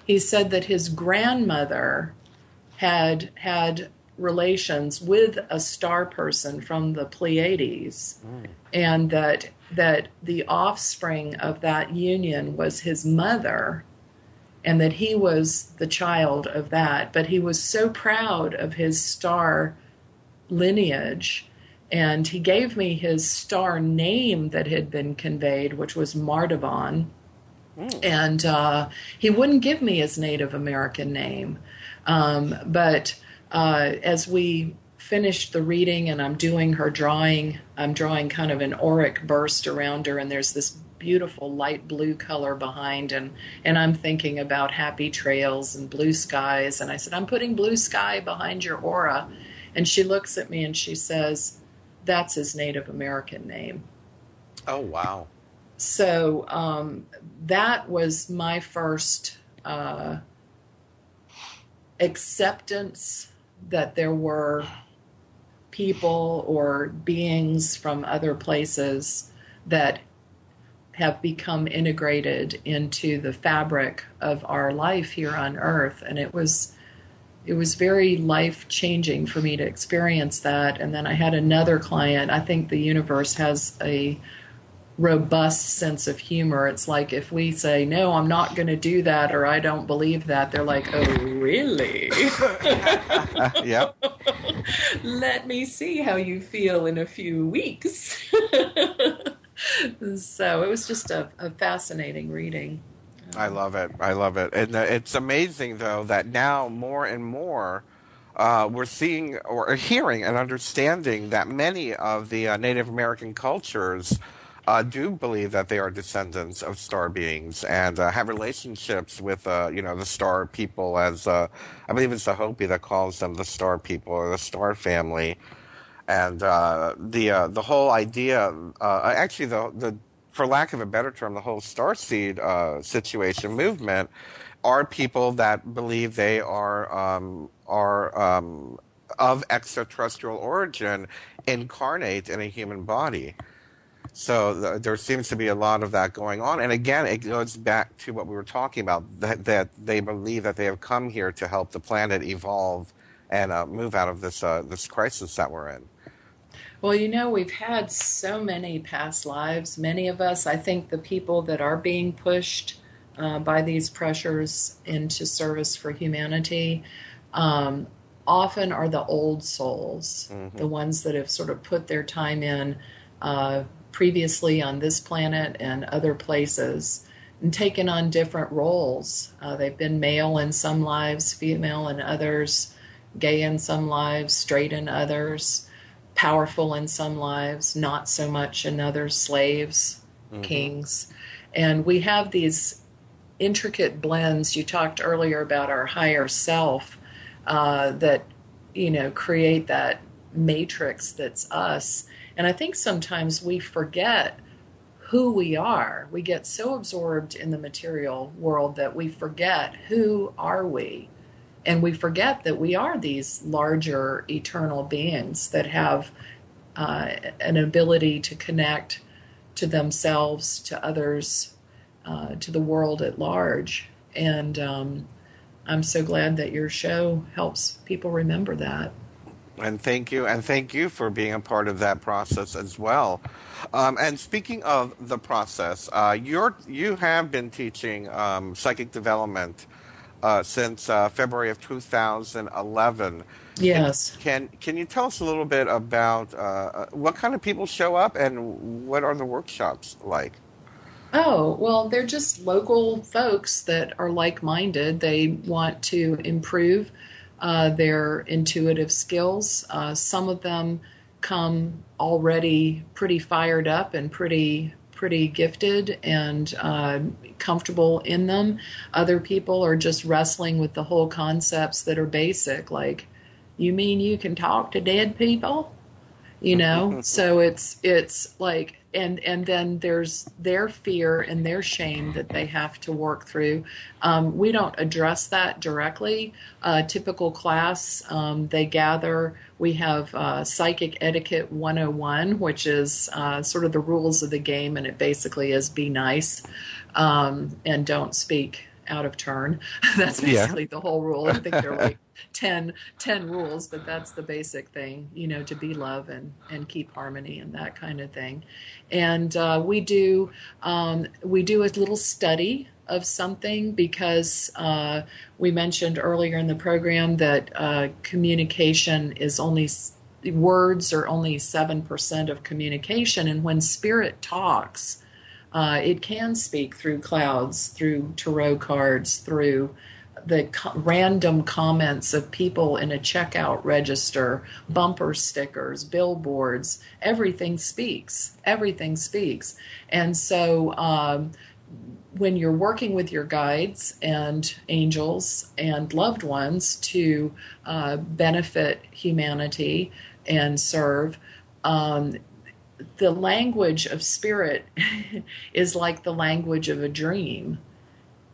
He said that his grandmother had relations with a star person from the Pleiades, and that the offspring of that union was his mother, and that he was the child of that. But he was so proud of his star lineage, and he gave me his star name that had been conveyed, which was Mardavan. And he wouldn't give me his Native American name. But as we finished the reading and I'm doing her drawing, I'm drawing kind of an auric burst around her, and there's this beautiful light blue color behind, and I'm thinking about happy trails and blue skies. And I said, I'm putting blue sky behind your aura. And she looks at me and she says, that's his Native American name. Oh, wow. So that was my first acceptance that there were people or beings from other places that have become integrated into the fabric of our life here on Earth. And it was very life-changing for me to experience that. And then I had another client. I think the universe has a robust sense of humor. It's like if we say, no, I'm not going to do that, or I don't believe that, they're like, oh, really? Yep. Let me see how you feel in a few weeks. So it was just a fascinating reading. I love it. And it's amazing, though, that now more and more we're seeing or hearing and understanding that many of the Native American cultures do believe that they are descendants of star beings and have relationships with, the star people, as I believe it's the Hopi that calls them the star people or the star family. And the whole idea, actually, the for lack of a better term, the whole starseed situation movement are people that believe they are of extraterrestrial origin, incarnate in a human body. So there seems to be a lot of that going on. And again, it goes back to what we were talking about, that they believe that they have come here to help the planet evolve and move out of this crisis that we're in. Well, we've had so many past lives. Many of us, I think the people that are being pushed by these pressures into service for humanity often are the old souls, the ones that have sort of put their time in previously on this planet and other places and taken on different roles. They've been male in some lives, female in others, gay in some lives, straight in others, powerful in some lives, not so much in others, slaves, kings. And we have these intricate blends. You talked earlier about our higher self that, create that matrix that's us. And I think sometimes we forget who we are. We get so absorbed in the material world that we forget who are we. And we forget that we are these larger eternal beings that have an ability to connect to themselves, to others, to the world at large. And I'm so glad that your show helps people remember that. And thank you for being a part of that process as well. And speaking of the process, you have been teaching psychic development since February of 2011. Yes. Can you tell us a little bit about what kind of people show up and what are the workshops like? Oh, well, they're just local folks that are like-minded. They want to improve their intuitive skills. Some of them come already pretty fired up and pretty gifted and comfortable in them. Other people are just wrestling with the whole concepts that are basic, like, you mean you can talk to dead people? you know. So it's like, and then there's their fear and their shame that they have to work through. We don't address that directly. Typical class, they gather. We have Psychic Etiquette 101, which is sort of the rules of the game, and it basically is be nice and don't speak out of turn. That's basically the whole rule. I think there are like 10 rules, but that's the basic thing, you know, to be love and keep harmony and that kind of thing. And we do a little study of something because we mentioned earlier in the program that communication is only, words are only 7% of communication. And when spirit talks, it can speak through clouds, through tarot cards, through the random comments of people in a checkout register, bumper stickers, billboards. Everything speaks. Everything speaks. And so when you're working with your guides and angels and loved ones to benefit humanity and serve, the language of spirit is like the language of a dream.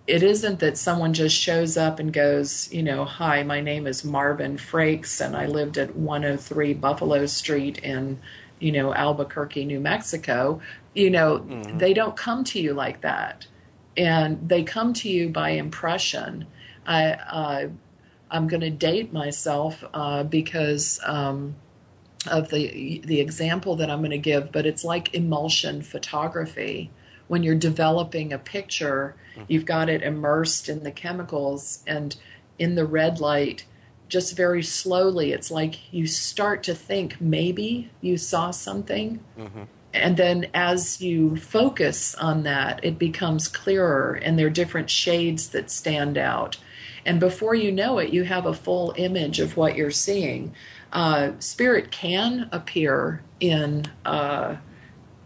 It isn't that someone just shows up and goes, you know, hi, my name is Marvin Frakes and I lived at 103 Buffalo Street in, you know, Albuquerque, New Mexico. You know, they don't come to you like that. And they come to you by impression. I'm going to date myself because of the example that I'm going to give, but it's like emulsion photography. When you're developing a picture, you've got it immersed in the chemicals and in the red light, just very slowly. It's like you start to think maybe you saw something. And then as you focus on that, it becomes clearer and there are different shades that stand out. And before you know it, you have a full image of what you're seeing. Spirit can appear in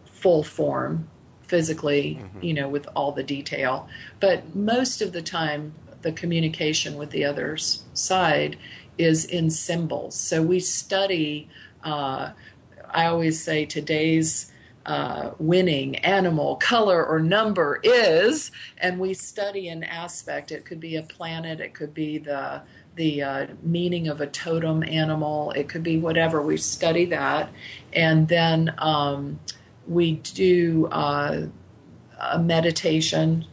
full form, physically, you know, with all the detail. But most of the time, the communication with the other side is in symbols. So we study, I always say today's winning animal, color, or number is, and we study an aspect. It could be a planet, it could be the meaning of a totem animal, it could be whatever. We study that, and then we do a meditation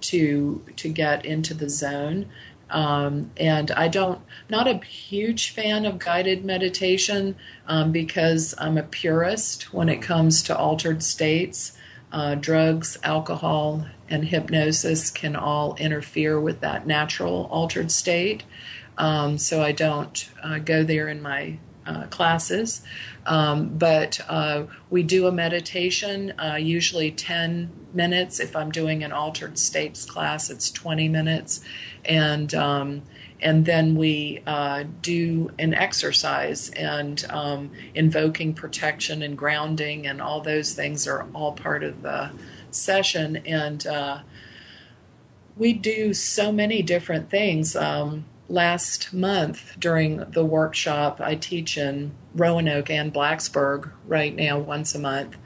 to get into the zone. And not a huge fan of guided meditation because I'm a purist when it comes to altered states. Drugs, alcohol, and hypnosis can all interfere with that natural altered state. So I don't go there in my classes. But we do a meditation, usually 10 minutes. If I'm doing an altered states class, it's 20 minutes. And then we do an exercise, and invoking protection and grounding and all those things are all part of the session. And we do so many different things. Last month during the workshop, I teach in Roanoke and Blacksburg right now once a month.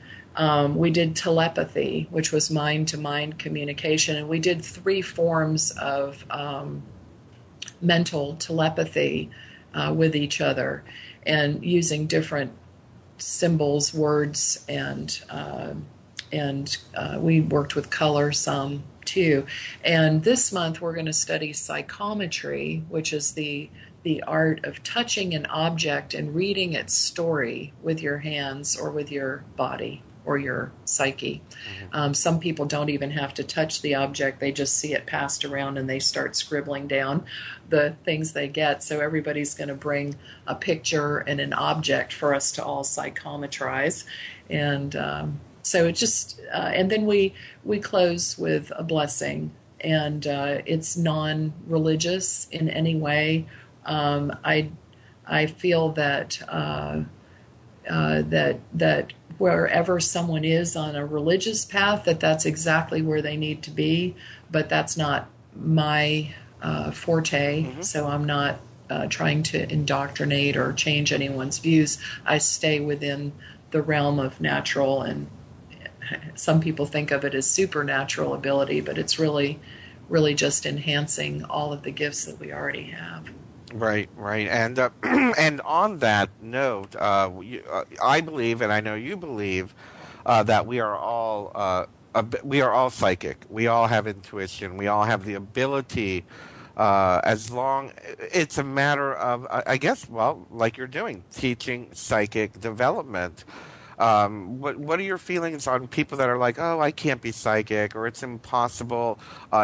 We did telepathy, which was mind-to-mind communication, and we did 3 forms of mental telepathy with each other, and using different symbols, words, and we worked with color some too. And this month we're going to study psychometry, which is the art of touching an object and reading its story with your hands or with your body or your psyche. Some people don't even have to touch the object. They just see it passed around and they start scribbling down the things they get. So everybody's going to bring a picture and an object for us to all psychometrize. And so it just, and then we close with a blessing, and it's non-religious in any way. I feel that that wherever someone is on a religious path, that's exactly where they need to be, but that's not my forte. So I'm not trying to indoctrinate or change anyone's views. I stay within the realm of natural, and some people think of it as supernatural ability, but it's really just enhancing all of the gifts that we already have. Right, and and on that note, I believe, and I know you believe, that we are all psychic. We all have intuition. We all have the ability. As long it's a matter of, I guess, well, like you're doing, teaching psychic development. What are your feelings on people that are like, oh, I can't be psychic, or it's impossible?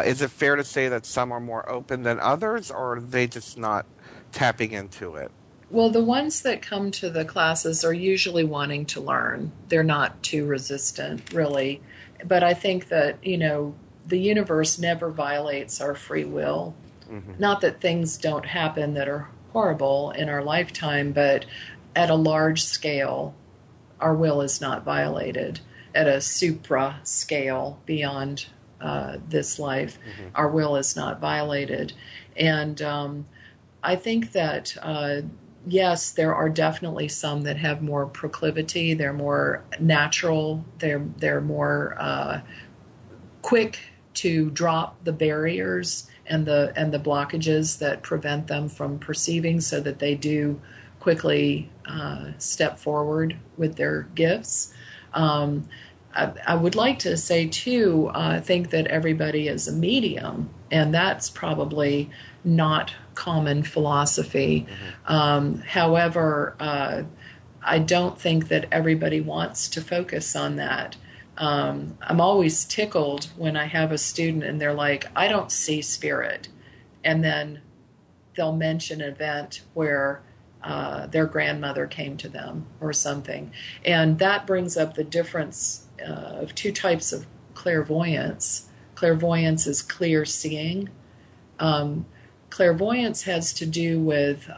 Is it fair to say that some are more open than others, or are they just not tapping into it? Well, the ones that come to the classes are usually wanting to learn. They're not too resistant, really. But I think that, the universe never violates our free will. Mm-hmm. Not that things don't happen that are horrible in our lifetime, but at a large scale, our will is not violated. At a supra scale beyond this life, mm-hmm. our will is not violated. And I think that, yes, there are definitely some that have more proclivity. They're more natural. They're more quick to drop the barriers and the blockages that prevent them from perceiving, so that they do quickly step forward with their gifts. I would like to say, too, I think that everybody is a medium, and that's probably not common philosophy. Mm-hmm. However, I don't think that everybody wants to focus on that. I'm always tickled when I have a student and they're like, I don't see spirit. And then they'll mention an event where their grandmother came to them or something. And that brings up the difference of two types of clairvoyance. Clairvoyance is clear seeing. Clairvoyance has to do with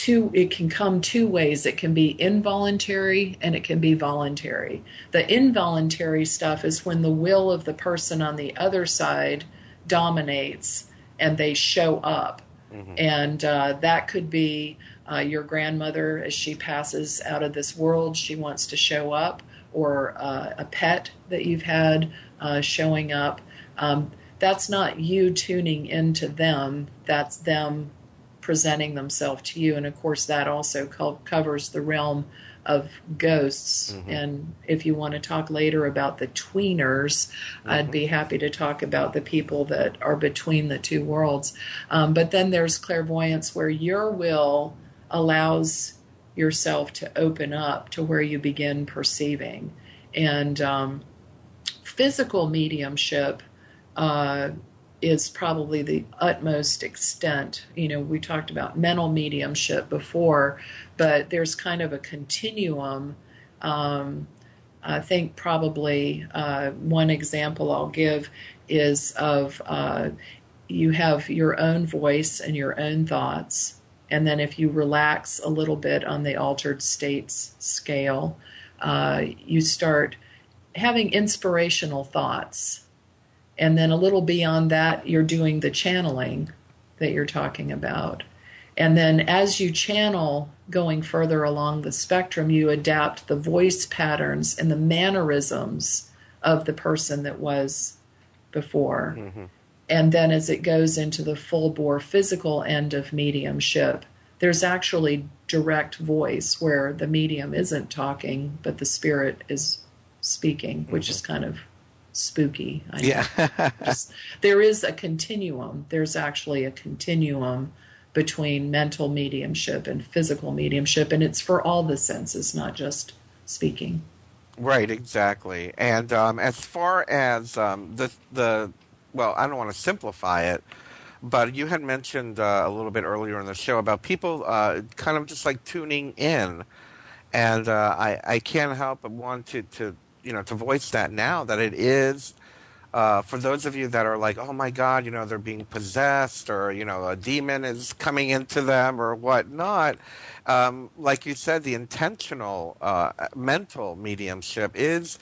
it can come two ways. It can be involuntary and it can be voluntary. The involuntary stuff is when the will of the person on the other side dominates and they show up. Mm-hmm. And that could be your grandmother as she passes out of this world. She wants to show up, or a pet that you've had showing up. That's not you tuning into them. That's them presenting themselves to you. And, of course, that also covers the realm of ghosts. Mm-hmm. And if you want to talk later about the tweeners, mm-hmm. I'd be happy to talk about the people that are between the two worlds. But then there's clairvoyance, where your will allows yourself to open up to where you begin perceiving. And physical mediumship is probably the utmost extent. We talked about mental mediumship before, but there's kind of a continuum. I think probably one example I'll give is of you have your own voice and your own thoughts, and then if you relax a little bit on the altered states scale, you start having inspirational thoughts. And then a little beyond that, you're doing the channeling that you're talking about. And then as you channel, going further along the spectrum, you adapt the voice patterns and the mannerisms of the person that was before. Mm-hmm. And then as it goes into the full-bore physical end of mediumship, there's actually direct voice where the medium isn't talking, but the spirit is speaking, which mm-hmm. is kind of spooky. I know. Yeah. There is a continuum. There's actually a continuum between mental mediumship and physical mediumship, and it's for all the senses, not just speaking. Right, exactly. And as far as the well, I don't want to simplify it, but you had mentioned a little bit earlier in the show about people kind of just like tuning in, and I can't help but want to voice that now, that it is, for those of you that are like, oh my God, they're being possessed, or, a demon is coming into them or whatnot. Like you said, the intentional mental mediumship is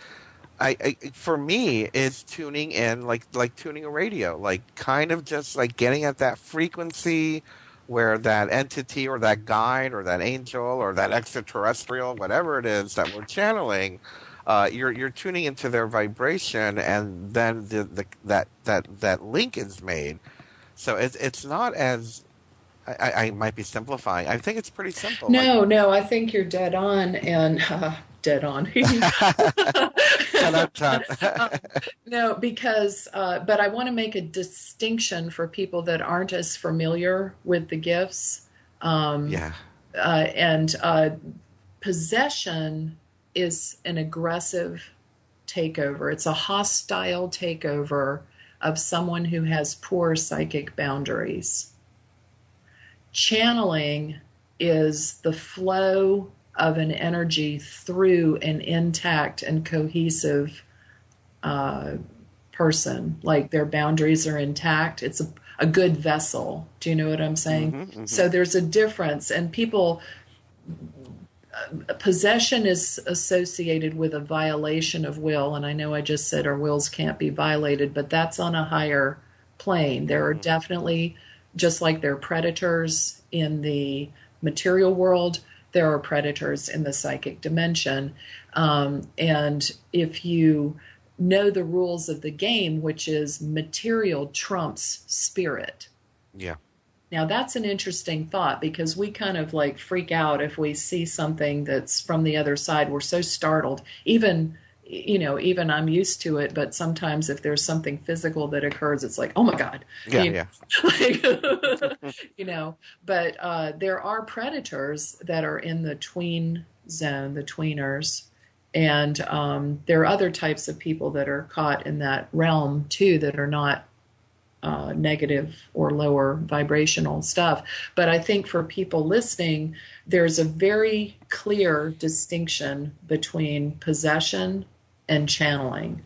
for me, it's tuning in like tuning a radio, like kind of just like getting at that frequency where that entity or that guide or that angel or that extraterrestrial, whatever it is that we're channeling, you're tuning into their vibration, and then that link is made. So it's not as I might be simplifying. I think it's pretty simple. No, I think you're dead on, and dead on. No, because, but I want to make a distinction for people that aren't as familiar with the gifts. And possession is an aggressive takeover. It's a hostile takeover of someone who has poor psychic boundaries. Channeling is the flow of an energy through an intact and cohesive person. Like their boundaries are intact. It's a good vessel. Do you know what I'm saying? Mm-hmm, mm-hmm. So there's a difference. And people, possession is associated with a violation of will. And I know I just said our wills can't be violated, but that's on a higher plane. There are definitely, just like there are predators in the material world, there are predators in the psychic dimension. And if you know the rules of the game, which is material trumps spirit. Yeah. Now that's an interesting thought, because we kind of like freak out if we see something that's from the other side. We're so startled. Even I'm used to it, but sometimes if there's something physical that occurs, it's like, oh my God. Yeah. But there are predators that are in the tween zone, the tweeners. And there are other types of people that are caught in that realm too, that are not negative or lower vibrational stuff. But I think for people listening, there's a very clear distinction between possession and channeling.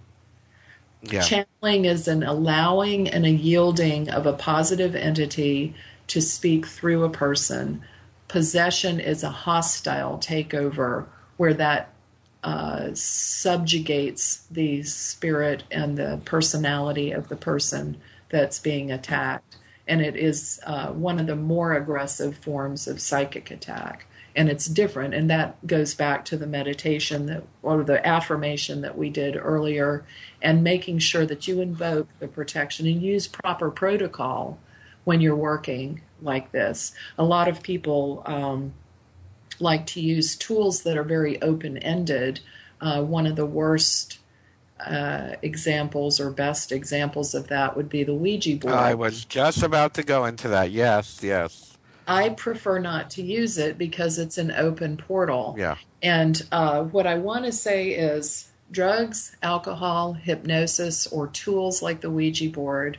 Yeah. Channeling is an allowing and a yielding of a positive entity to speak through a person. Possession is a hostile takeover where that subjugates the spirit and the personality of the person that's being attacked. And it is one of the more aggressive forms of psychic attack. And it's different. And that goes back to the meditation or the affirmation that we did earlier, and making sure that you invoke the protection and use proper protocol when you're working like this. A lot of people like to use tools that are very open-ended. One of the worst examples or best examples of that would be the Ouija board. I was just about to go into that. Yes. I prefer not to use it because it's an open portal. Yeah. And what I want to say is drugs, alcohol, hypnosis, or tools like the Ouija board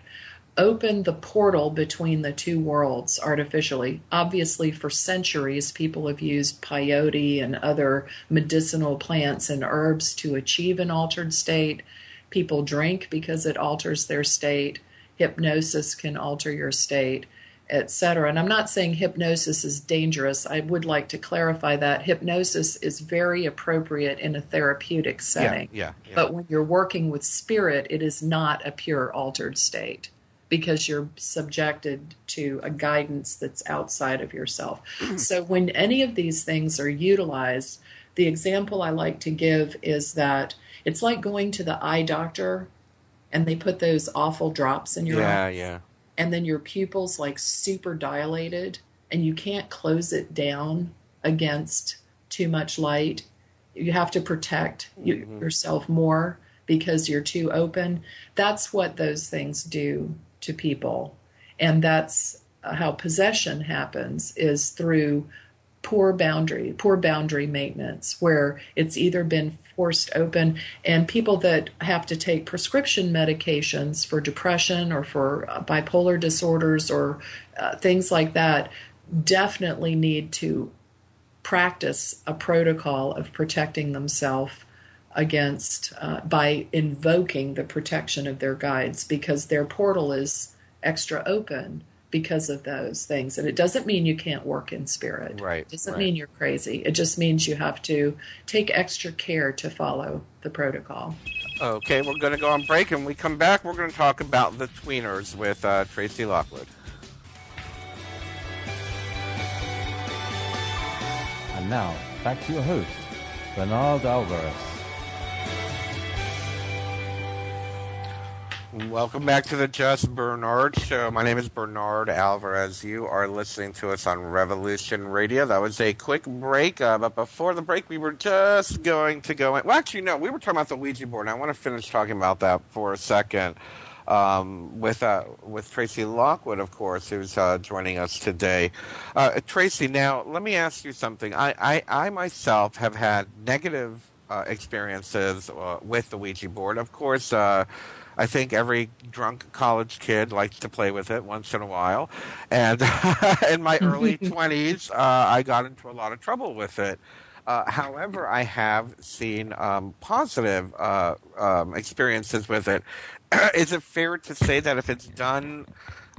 open the portal between the two worlds artificially. Obviously, for centuries, people have used peyote and other medicinal plants and herbs to achieve an altered state. People drink because it alters their state. Hypnosis can alter your state, etc. And I'm not saying hypnosis is dangerous. I would like to clarify that hypnosis is very appropriate in a therapeutic setting. Yeah. But when you're working with spirit, it is not a pure altered state, because you're subjected to a guidance that's outside of yourself. So when any of these things are utilized, the example I like to give is that it's like going to the eye doctor and they put those awful drops in your eye. Yeah. And then your pupil's like super dilated and you can't close it down against too much light. You have to protect yourself more because you're too open. That's what those things do to people. And that's how possession happens, is through poor boundary maintenance, where it's either been forced open. And people that have to take prescription medications for depression or for bipolar disorders or things like that definitely need to practice a protocol of protecting themselves against by invoking the protection of their guides, because their portal is extra open because of those things. And it doesn't mean you can't work in spirit. Right. It doesn't mean you're crazy. It just means you have to take extra care to follow the protocol. Okay, we're going to go on break, and when we come back, we're going to talk about the tweeners with Tracey Lockwood. And now, back to your host, Bernard Alvarez. Welcome back to the Just Bernard Show. My name is Bernard Alvarez. You are listening to us on Revolution Radio. That was a quick break, but before the break, we were just going to go in. Well, actually, no, we were talking about the Ouija board, and I want to finish talking about that for a second with Tracey Lockwood, of course, who's joining us today. Tracy, now, let me ask you something. I myself have had negative experiences with the Ouija board. Of course, I think every drunk college kid likes to play with it once in a while. And in my early 20s, I got into a lot of trouble with it. However, I have seen positive experiences with it. Is it fair to say that if it's done,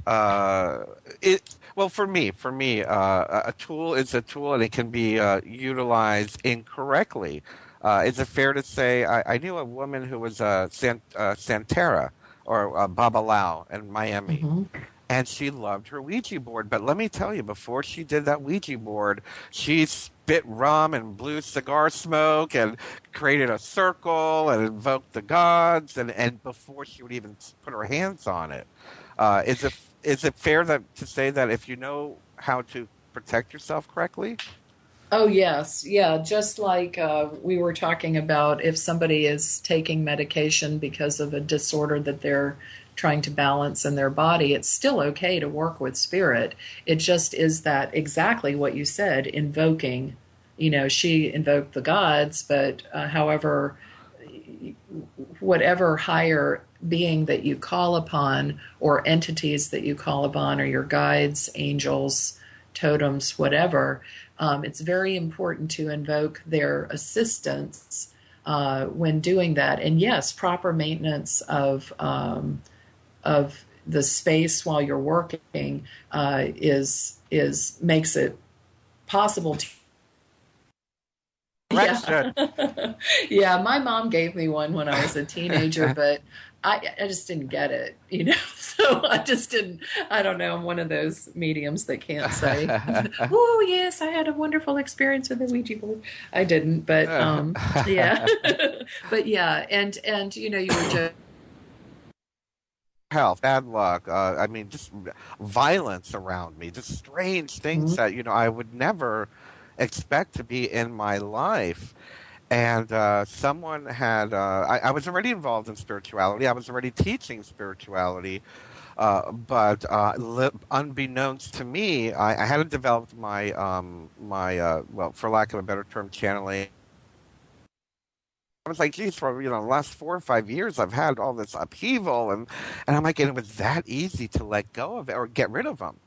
well, for me, a tool is a tool and it can be utilized incorrectly. Is it fair to say I knew a woman who was Santera or Babalao in Miami, and she loved her Ouija board. But let me tell you, before she did that Ouija board, she spit rum and blew cigar smoke and created a circle and invoked the gods, and before she would even put her hands on it. Is it fair to say that if you know how to protect yourself correctly? Oh, yes. Yeah. Just like we were talking about, if somebody is taking medication because of a disorder that they're trying to balance in their body, it's still okay to work with spirit. It just is that exactly what you said, invoking. You know, she invoked the gods, but however, whatever higher being that you call upon or entities that you call upon or your guides, angels, totems, whatever, it's very important to invoke their assistance when doing that. And yes, proper maintenance of the space while you're working is makes it possible to. Yeah. Yeah, my mom gave me one when I was a teenager, but I just didn't get it, you know. So I just didn't. I don't know. I'm one of those mediums that can't say, "Oh yes, I had a wonderful experience with the Ouija board." I didn't, but yeah, but yeah, and you know, you were just health, bad luck. I mean, just violence around me, just strange things that I would never expect to be in my life. And someone had, I was already involved in spirituality. I was already teaching spirituality. But unbeknownst to me, I hadn't developed my, well, for lack of a better term, channeling. I was like, geez, for the last 4 or 5 years, I've had all this upheaval, and I'm like, and it was that easy to let go of it or get rid of them.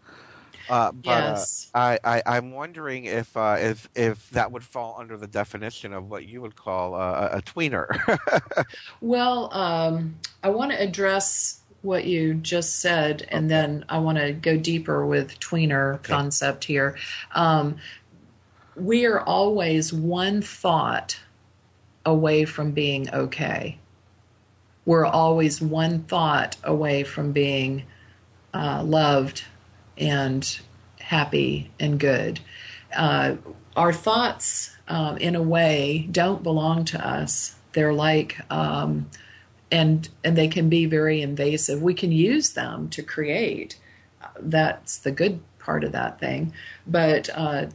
But yes. I'm wondering if that would fall under the definition of what you would call a tweener. Well, I want to address what you just said, and then I want to go deeper with tweener concept here. We are always one thought away from being okay. We're always one thought away from being loved and happy and good. Our thoughts, in a way, don't belong to us. They're like, and they can be very invasive. We can use them to create. That's the good part of that thing. But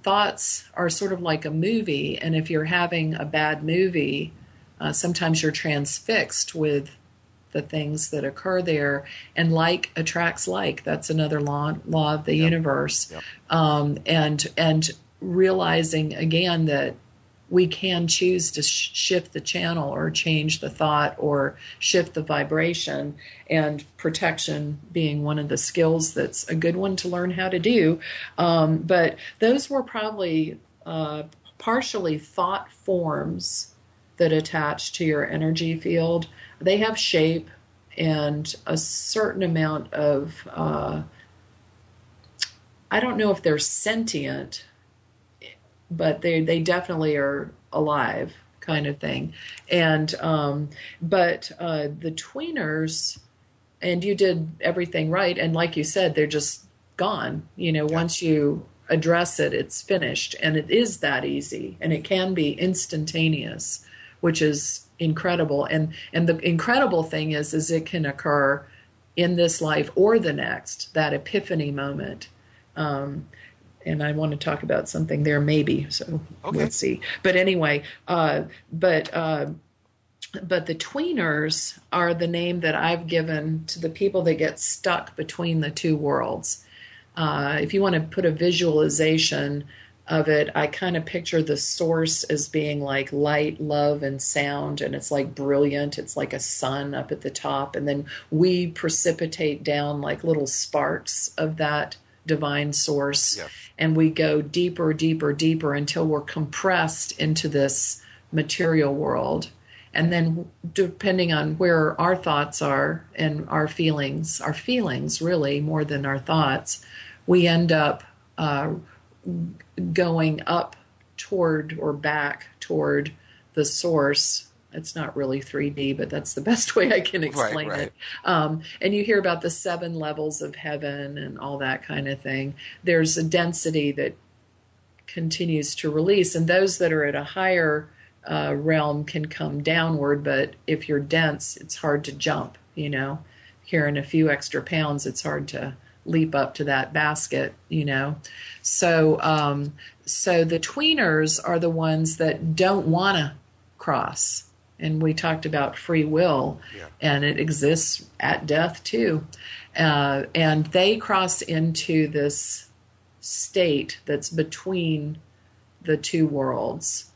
thoughts are sort of like a movie, and if you're having a bad movie, sometimes you're transfixed with the things that occur there, and like attracts like. That's another law of the universe. And realizing again that we can choose to shift the channel or change the thought or shift the vibration, and protection being one of the skills that's a good one to learn how to do. But those were probably partially thought forms that attach to your energy field. They have shape and a certain amount of, I don't know if they're sentient, but they definitely are alive, kind of thing. And but the tweeners, and you did everything right, and like you said, they're just gone. Once you address it, it's finished, and it is that easy, and it can be instantaneous, which is incredible. And the incredible thing is it can occur in this life or the next, that epiphany moment. And I want to talk about something there, maybe. So Let's see. But anyway, but the tweeners are the name that I've given to the people that get stuck between the two worlds. If you want to put a visualization of it, I kind of picture the source as being like light, love, and sound, and it's like brilliant. It's like a sun up at the top, and then we precipitate down like little sparks of that divine source, yes. And we go deeper, deeper, deeper until we're compressed into this material world. And then depending on where our thoughts are and our feelings really more than our thoughts, we end up going up toward or back toward the source. It's not really 3D, but that's the best way I can explain it. And you hear about the 7 levels of heaven and all that kind of thing. There's a density that continues to release, and those that are at a higher realm can come downward, but if you're dense, it's hard to jump, Carrying a few extra pounds, it's hard to leap up to that basket, So the tweeners are the ones that don't want to cross. And we talked about free will, and it exists at death too. And they cross into this state that's between the two worlds,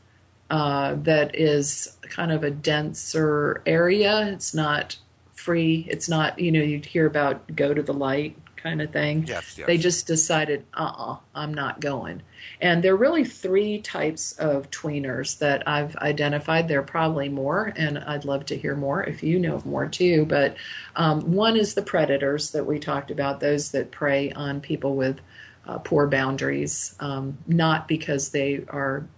that is kind of a denser area. It's not free. It's not, you'd hear about go to the light kind of thing. Yes. They just decided, I'm not going. And there are really 3 types of tweeners that I've identified. There are probably more, and I'd love to hear more if you know of more too. But one is the predators that we talked about, those that prey on people with poor boundaries, not because they are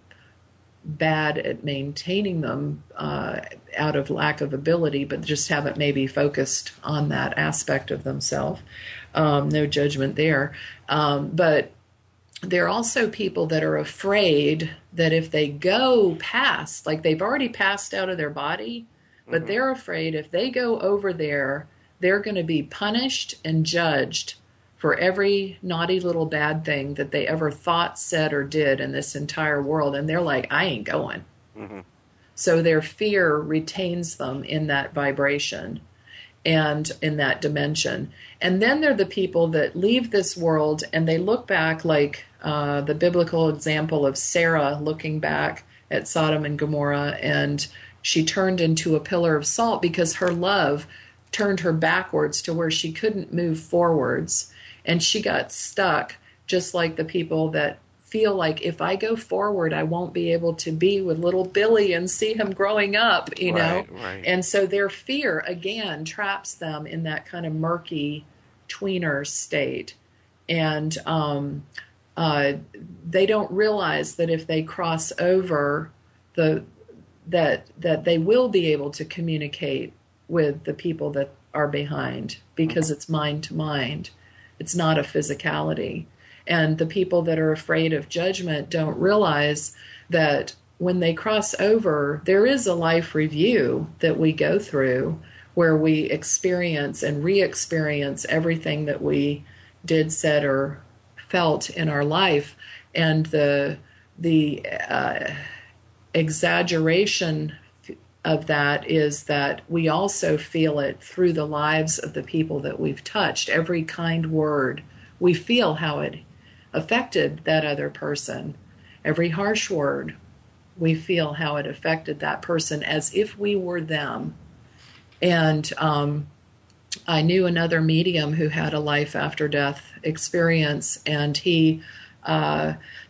bad at maintaining them out of lack of ability, but just haven't maybe focused on that aspect of themselves. No judgment there. But there are also people that are afraid that if they go past, like they've already passed out of their body, but they're afraid if they go over there, they're going to be punished and judged for every naughty little bad thing that they ever thought, said, or did in this entire world. And they're like, I ain't going. So their fear retains them in that vibration and in that dimension. And then they're the people that leave this world and they look back like the biblical example of Sarah looking back at Sodom and Gomorrah, and she turned into a pillar of salt because her love turned her backwards to where she couldn't move forwards. And she got stuck, just like the people that feel like if I go forward, I won't be able to be with little Billy and see him growing up, know? Right. And so their fear, again, traps them in that kind of murky tweener state. And they don't realize that if they cross over, that they will be able to communicate with the people that are behind, because it's mind to mind. It's not a physicality. And the people that are afraid of judgment don't realize that when they cross over, there is a life review that we go through where we experience and re-experience everything that we did, said, or felt in our life. And the exaggeration of that is that we also feel it through the lives of the people that we've touched. Every kind word, we feel how it affected that other person. Every harsh word, we feel how it affected that person as if we were them. And I knew another medium who had a life after death experience, and he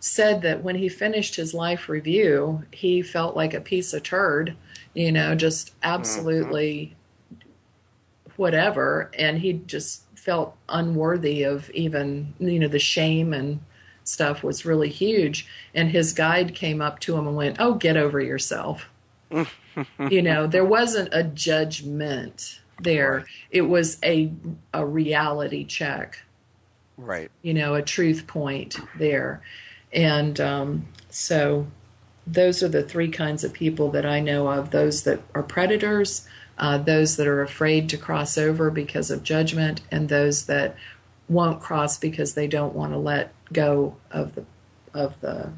said that when he finished his life review, he felt like a piece of turd, just absolutely whatever. And he just felt unworthy of even, the shame and stuff was really huge. And his guide came up to him and went, "Oh, get over yourself." There wasn't a judgment there. Right. It was a reality check, Right. a truth point there. And so those are the three kinds of people that I know of: those that are predators, those that are afraid to cross over because of judgment, and those that won't cross because they don't want to let go of the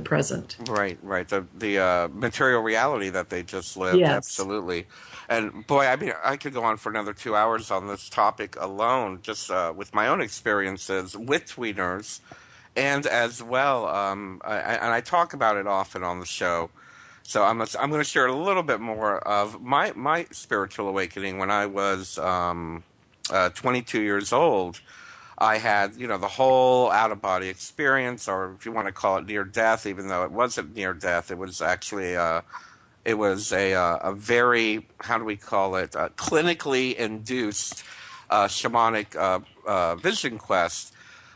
present. Right. The material reality that they just lived. Yes. Absolutely. And boy, I mean, I could go on for another 2 hours on this topic alone, just with my own experiences with tweeners, and as well, and I talk about it often on the show. So I'm going to share a little bit more of my spiritual awakening when I was 22 years old. I had, the whole out-of-body experience, or if you want to call it near death, even though it wasn't near death, it was actually a very, how do we call it, clinically induced shamanic vision quest.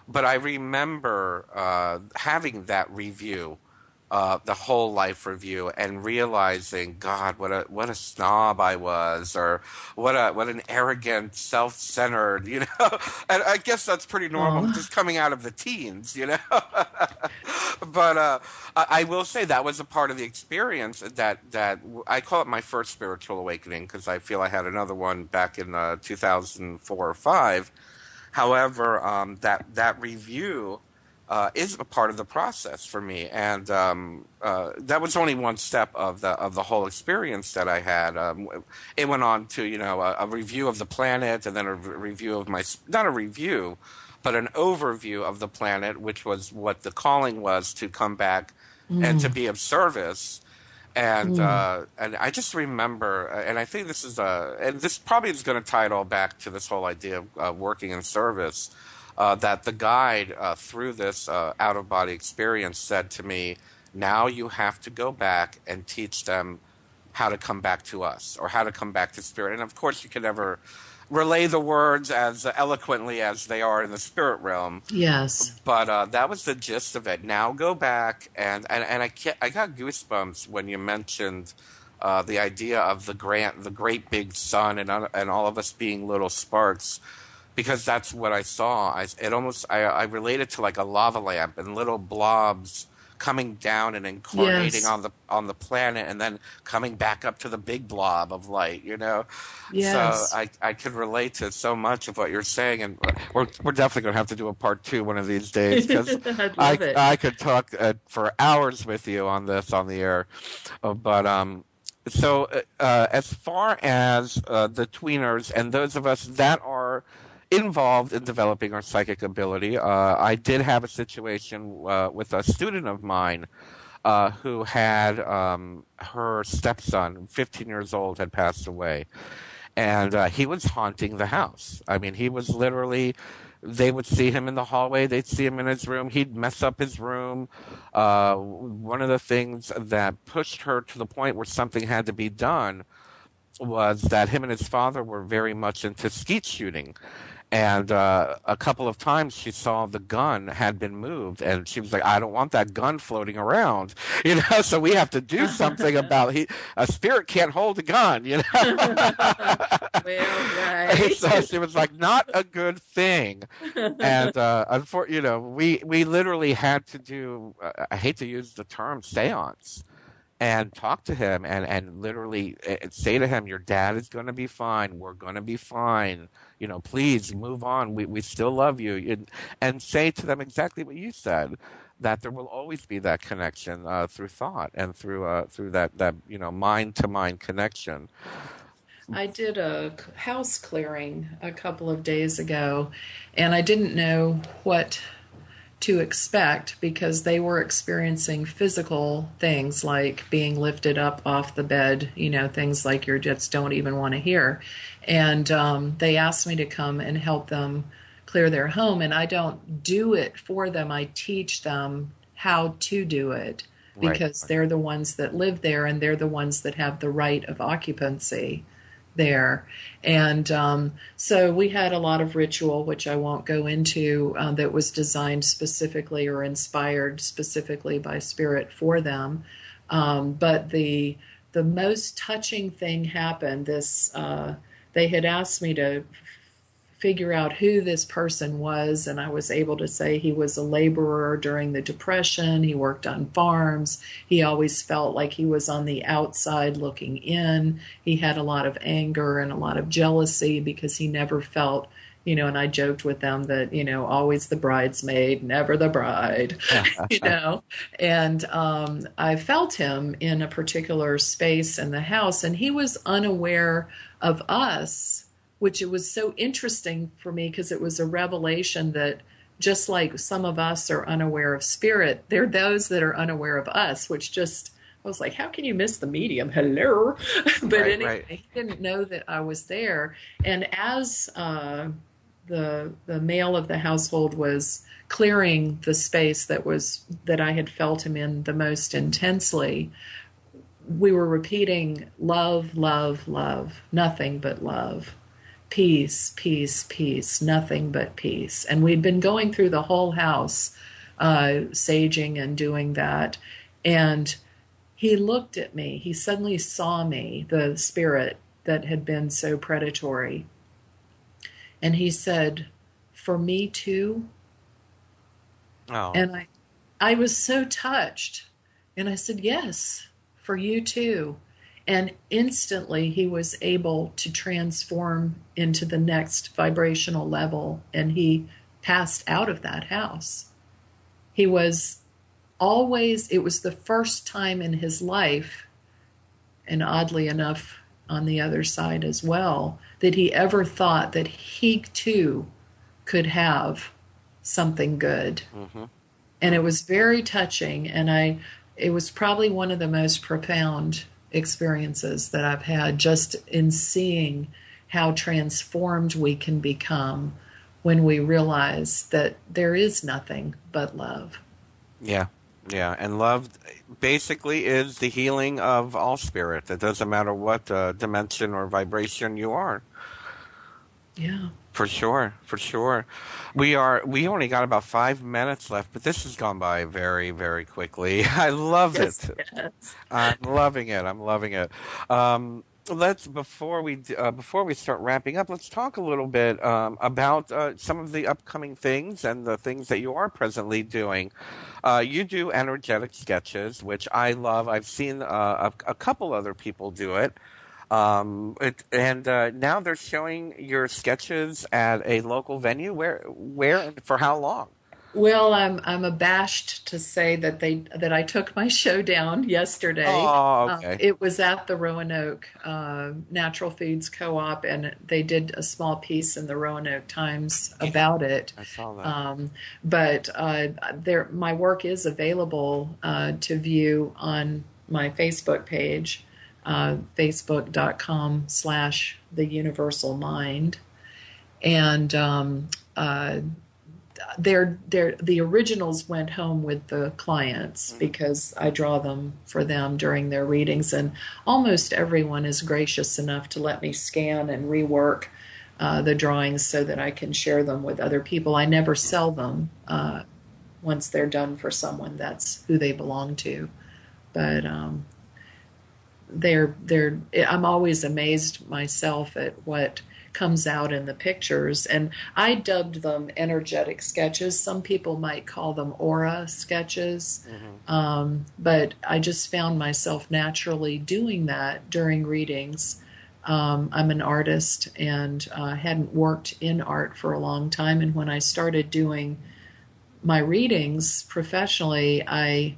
But I remember having that review, the whole life review, and realizing, God, what a snob I was, or what an arrogant, self-centered, And I guess that's pretty normal, just coming out of the teens, But I will say that was a part of the experience that I call it my first spiritual awakening, because I feel I had another one back in 2004 or 5. However, that review is a part of the process for me, and that was only one step of the whole experience that I had. It went on to a review of the planet, and then a review of not a review, but an overview of the planet, which was what the calling was, to come back and to be of service. And I just remember, and I think this is and this probably is going to tie it all back to this whole idea of working in service. That the guide through this out-of-body experience said to me, now you have to go back and teach them how to come back to us, or how to come back to spirit. And of course, you can never relay the words as eloquently as they are in the spirit realm. Yes. But that was the gist of it. Now go back, and I got goosebumps when you mentioned the idea of the great big sun, and all of us being little sparks. Because that's what I saw. I related to like a lava lamp, and little blobs coming down and incarnating on the planet, and then coming back up to the big blob of light. Yes. So I could relate to so much of what you're saying, and we're definitely going to have to do a part 2 one of these days, because I could talk for hours with you on this on the air. So as far as the tweeners and those of us that are involved in developing our psychic ability, I did have a situation with a student of mine who had her stepson, 15 years old, had passed away, and he was haunting the house. I mean, he was literally, they would see him in the hallway, they'd see him in his room, he'd mess up his room. One of the things that pushed her to the point where something had to be done was that him and his father were very much into skeet shooting. And a couple of times she saw the gun had been moved, and she was like, I don't want that gun floating around, so we have to do something about a spirit can't hold a gun, Well, right. So she was like, not a good thing. And unfortunately, we literally had to do, I hate to use the term seance, and talk to him and literally say to him, your dad is going to be fine. We're going to be fine. Please move on. We still love you. And say to them exactly what you said, that there will always be that connection through thought and through that mind to mind connection. I did a house clearing a couple of days ago, and I didn't know what to expect, because they were experiencing physical things like being lifted up off the bed, things like you just don't even want to hear. And they asked me to come and help them clear their home, and I don't do it for them. I teach them how to do it, because they're the ones that live there, and they're the ones that have the right of occupancy there. And so we had a lot of ritual, which I won't go into, that was designed specifically or inspired specifically by spirit for them. But the most touching thing happened. They had asked me to figure out who this person was, and I was able to say he was a laborer during the Depression. He worked on farms. He always felt like he was on the outside looking in. He had a lot of anger and a lot of jealousy because he never felt, and I joked with them that, always the bridesmaid, never the bride, and I felt him in a particular space in the house, and he was unaware of us, which it was so interesting for me because it was a revelation that just like some of us are unaware of spirit, there are those that are unaware of us, which just, I was like, how can you miss the medium? Hello. But anyway, he didn't know that I was there. And as the male of the household was clearing the space that I had felt him in the most intensely, we were repeating love, love, love, nothing but love. Peace, peace, peace, nothing but peace. And we'd been going through the whole house, saging and doing that. And he looked at me. He suddenly saw me, the spirit that had been so predatory. And he said, "For me too?" Oh. And I was so touched. And I said, "Yes, for you too." And instantly he was able to transform into the next vibrational level, and he passed out of that house. He was it was the first time in his life, and oddly enough on the other side as well, that he ever thought that he too could have something good. Mm-hmm. And it was very touching, and it was probably one of the most profound experiences that I've had, just in seeing how transformed we can become when we realize that there is nothing but love. Yeah. And love basically is the healing of all spirit. It doesn't matter what dimension or vibration you are. Yeah. For sure. We only got about 5 minutes left, but this has gone by very, very quickly. I love it. Yes. I'm loving it. Before we start wrapping up, let's talk a little bit about some of the upcoming things and the things that you are presently doing. You do energetic sketches, which I love. I've seen a couple other people do it. Now they're showing your sketches at a local venue. Where and for how long? Well, I'm abashed to say that I took my show down yesterday. Oh, okay. It was at the Roanoke Natural Foods Co-op, and they did a small piece in the Roanoke Times about it. I saw that. But my work is available to view on my Facebook page, facebook.com/The Universal Mind, and the originals went home with the clients because I draw them for them during their readings, and almost everyone is gracious enough to let me scan and rework the drawings so that I can share them with other people. I never sell them once they're done for someone. That's who they belong to. But I'm always amazed myself at what comes out in the pictures, and I dubbed them energetic sketches. Some people might call them aura sketches, but I just found myself naturally doing that during readings. I'm an artist and hadn't worked in art for a long time, and when I started doing my readings professionally, I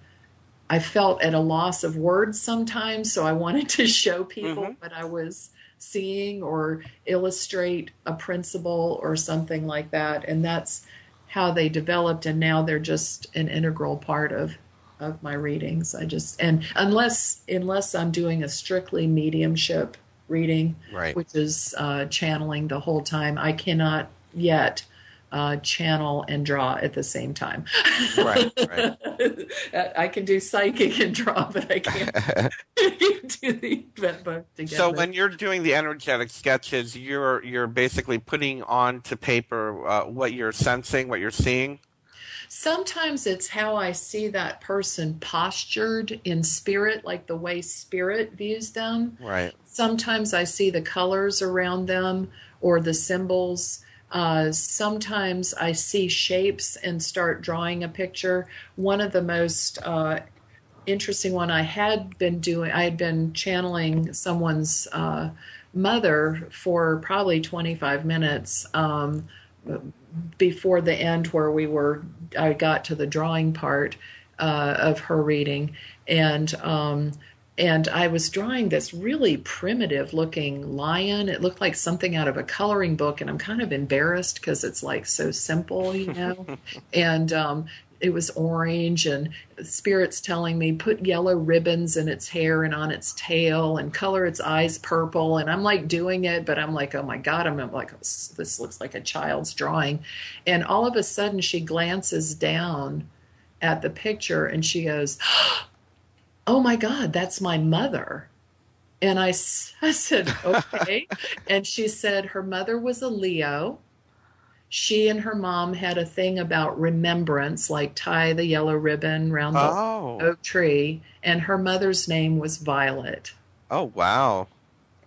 felt at a loss of words sometimes, so I wanted to show people what I was seeing or illustrate a principle or something like that, and that's how they developed, and now they're just an integral part of my readings. And unless I'm doing a strictly mediumship reading, right, which is channeling the whole time, I cannot yet channel and draw at the same time. Right. I can do psychic and draw, but I can't do the both together. So when you're doing the energetic sketches, you're basically putting onto paper what you're sensing, what you're seeing? Sometimes it's how I see that person postured in spirit, like the way spirit views them. Right. Sometimes I see the colors around them or the symbols. Sometimes I see shapes and start drawing a picture. One of the most interesting one I had been channeling someone's mother for probably 25 minutes before the end, where I got to the drawing part of her reading, and I was drawing this really primitive looking lion. It looked like something out of a coloring book, and I'm kind of embarrassed because it's like so simple, and it was orange, and Spirit's telling me put yellow ribbons in its hair and on its tail and color its eyes purple. And I'm like doing it, but I'm like, oh my God, I'm like, this looks like a child's drawing. And all of a sudden she glances down at the picture and she goes, oh my God, that's my mother. And I said, okay. And she said her mother was a Leo. She and her mom had a thing about remembrance, like tie the yellow ribbon around the oak tree. And her mother's name was Violet. Oh, wow.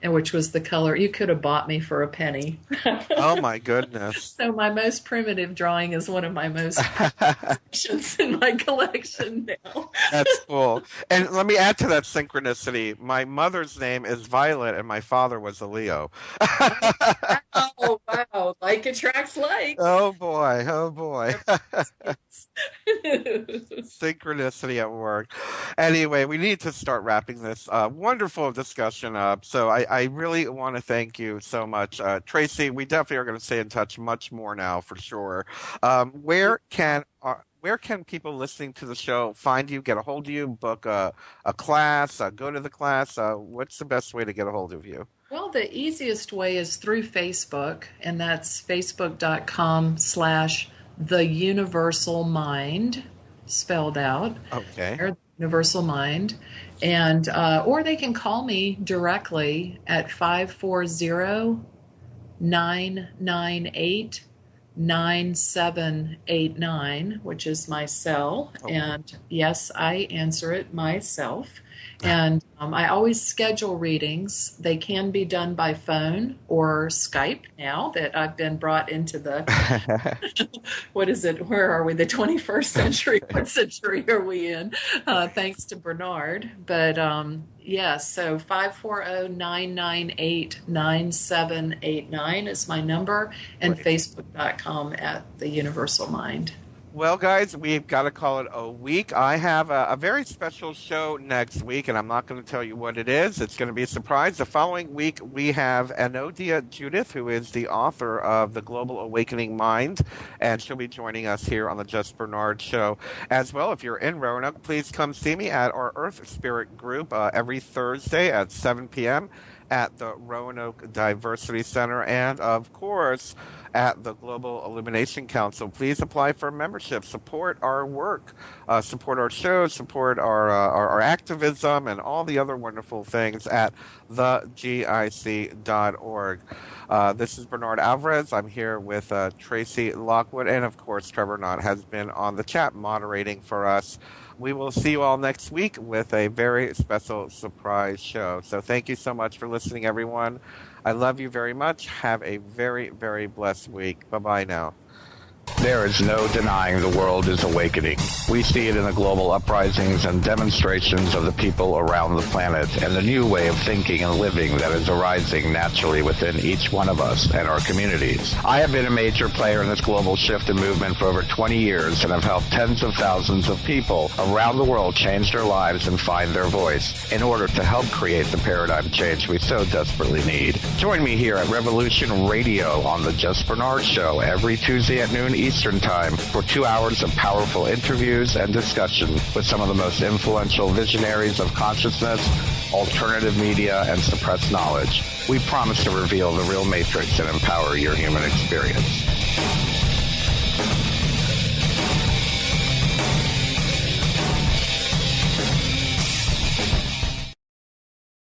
And which was the color. You could have bought me for a penny. Oh, my goodness. So my most primitive drawing is one of my most sections in my collection now. That's cool. And let me add to that synchronicity. My mother's name is Violet, and my father was a Leo. Oh, wow. Like attracts like. Oh, boy. Oh, boy. Synchronicity at work. Anyway, we need to start wrapping this wonderful discussion up. So I really want to thank you so much. Tracy, we definitely are going to stay in touch much more now for sure. Where can people listening to the show find you, get a hold of you, book a class, go to the class? What's the best way to get a hold of you? Well, the easiest way is through Facebook, and that's facebook.com/The Universal Mind, spelled out. Okay. Or Universal Mind. And or they can call me directly at 540-998-9789, which is my cell. Oh. And yes, I answer it myself. And I always schedule readings. They can be done by phone or Skype now that I've been brought into the, what is it? Where are we? The 21st century? What century are we in? Thanks to Bernard. But yes, so 540-998-9789 is my number, and Right. Facebook.com at The Universal Mind. Well, guys, we've got to call it a week. I have a very special show next week, and I'm not going to tell you what it is. It's going to be a surprise. The following week, we have Anodia Judith, who is the author of The Global Awakening Mind, and she'll be joining us here on the Just Bernard Show. As well, if you're in Roanoke, please come see me at our Earth Spirit group every Thursday at 7 p.m. at the Roanoke Diversity Center, and, of course, at the Global Illumination Council. Please apply for membership. Support our work. Support our shows. Support our activism and all the other wonderful things at thegic.org. This is Bernard Alvarez. I'm here with Tracey Lockwood, and, of course, Trevor Knott has been on the chat moderating for us. We will see you all next week with a very special surprise show. So thank you so much for listening, everyone. I love you very much. Have a very, very blessed week. Bye-bye now. There is no denying the world is awakening. We see it in the global uprisings and demonstrations of the people around the planet and the new way of thinking and living that is arising naturally within each one of us and our communities. I have been a major player in this global shift and movement for over 20 years and have helped tens of thousands of people around the world change their lives and find their voice in order to help create the paradigm change we so desperately need. Join me here at Revolution Radio on the Just Bernard Show every Tuesday at noon Eastern Time for 2 hours of powerful interviews and discussion with some of the most influential visionaries of consciousness, alternative media, and suppressed knowledge. We promise to reveal the real matrix and empower your human experience.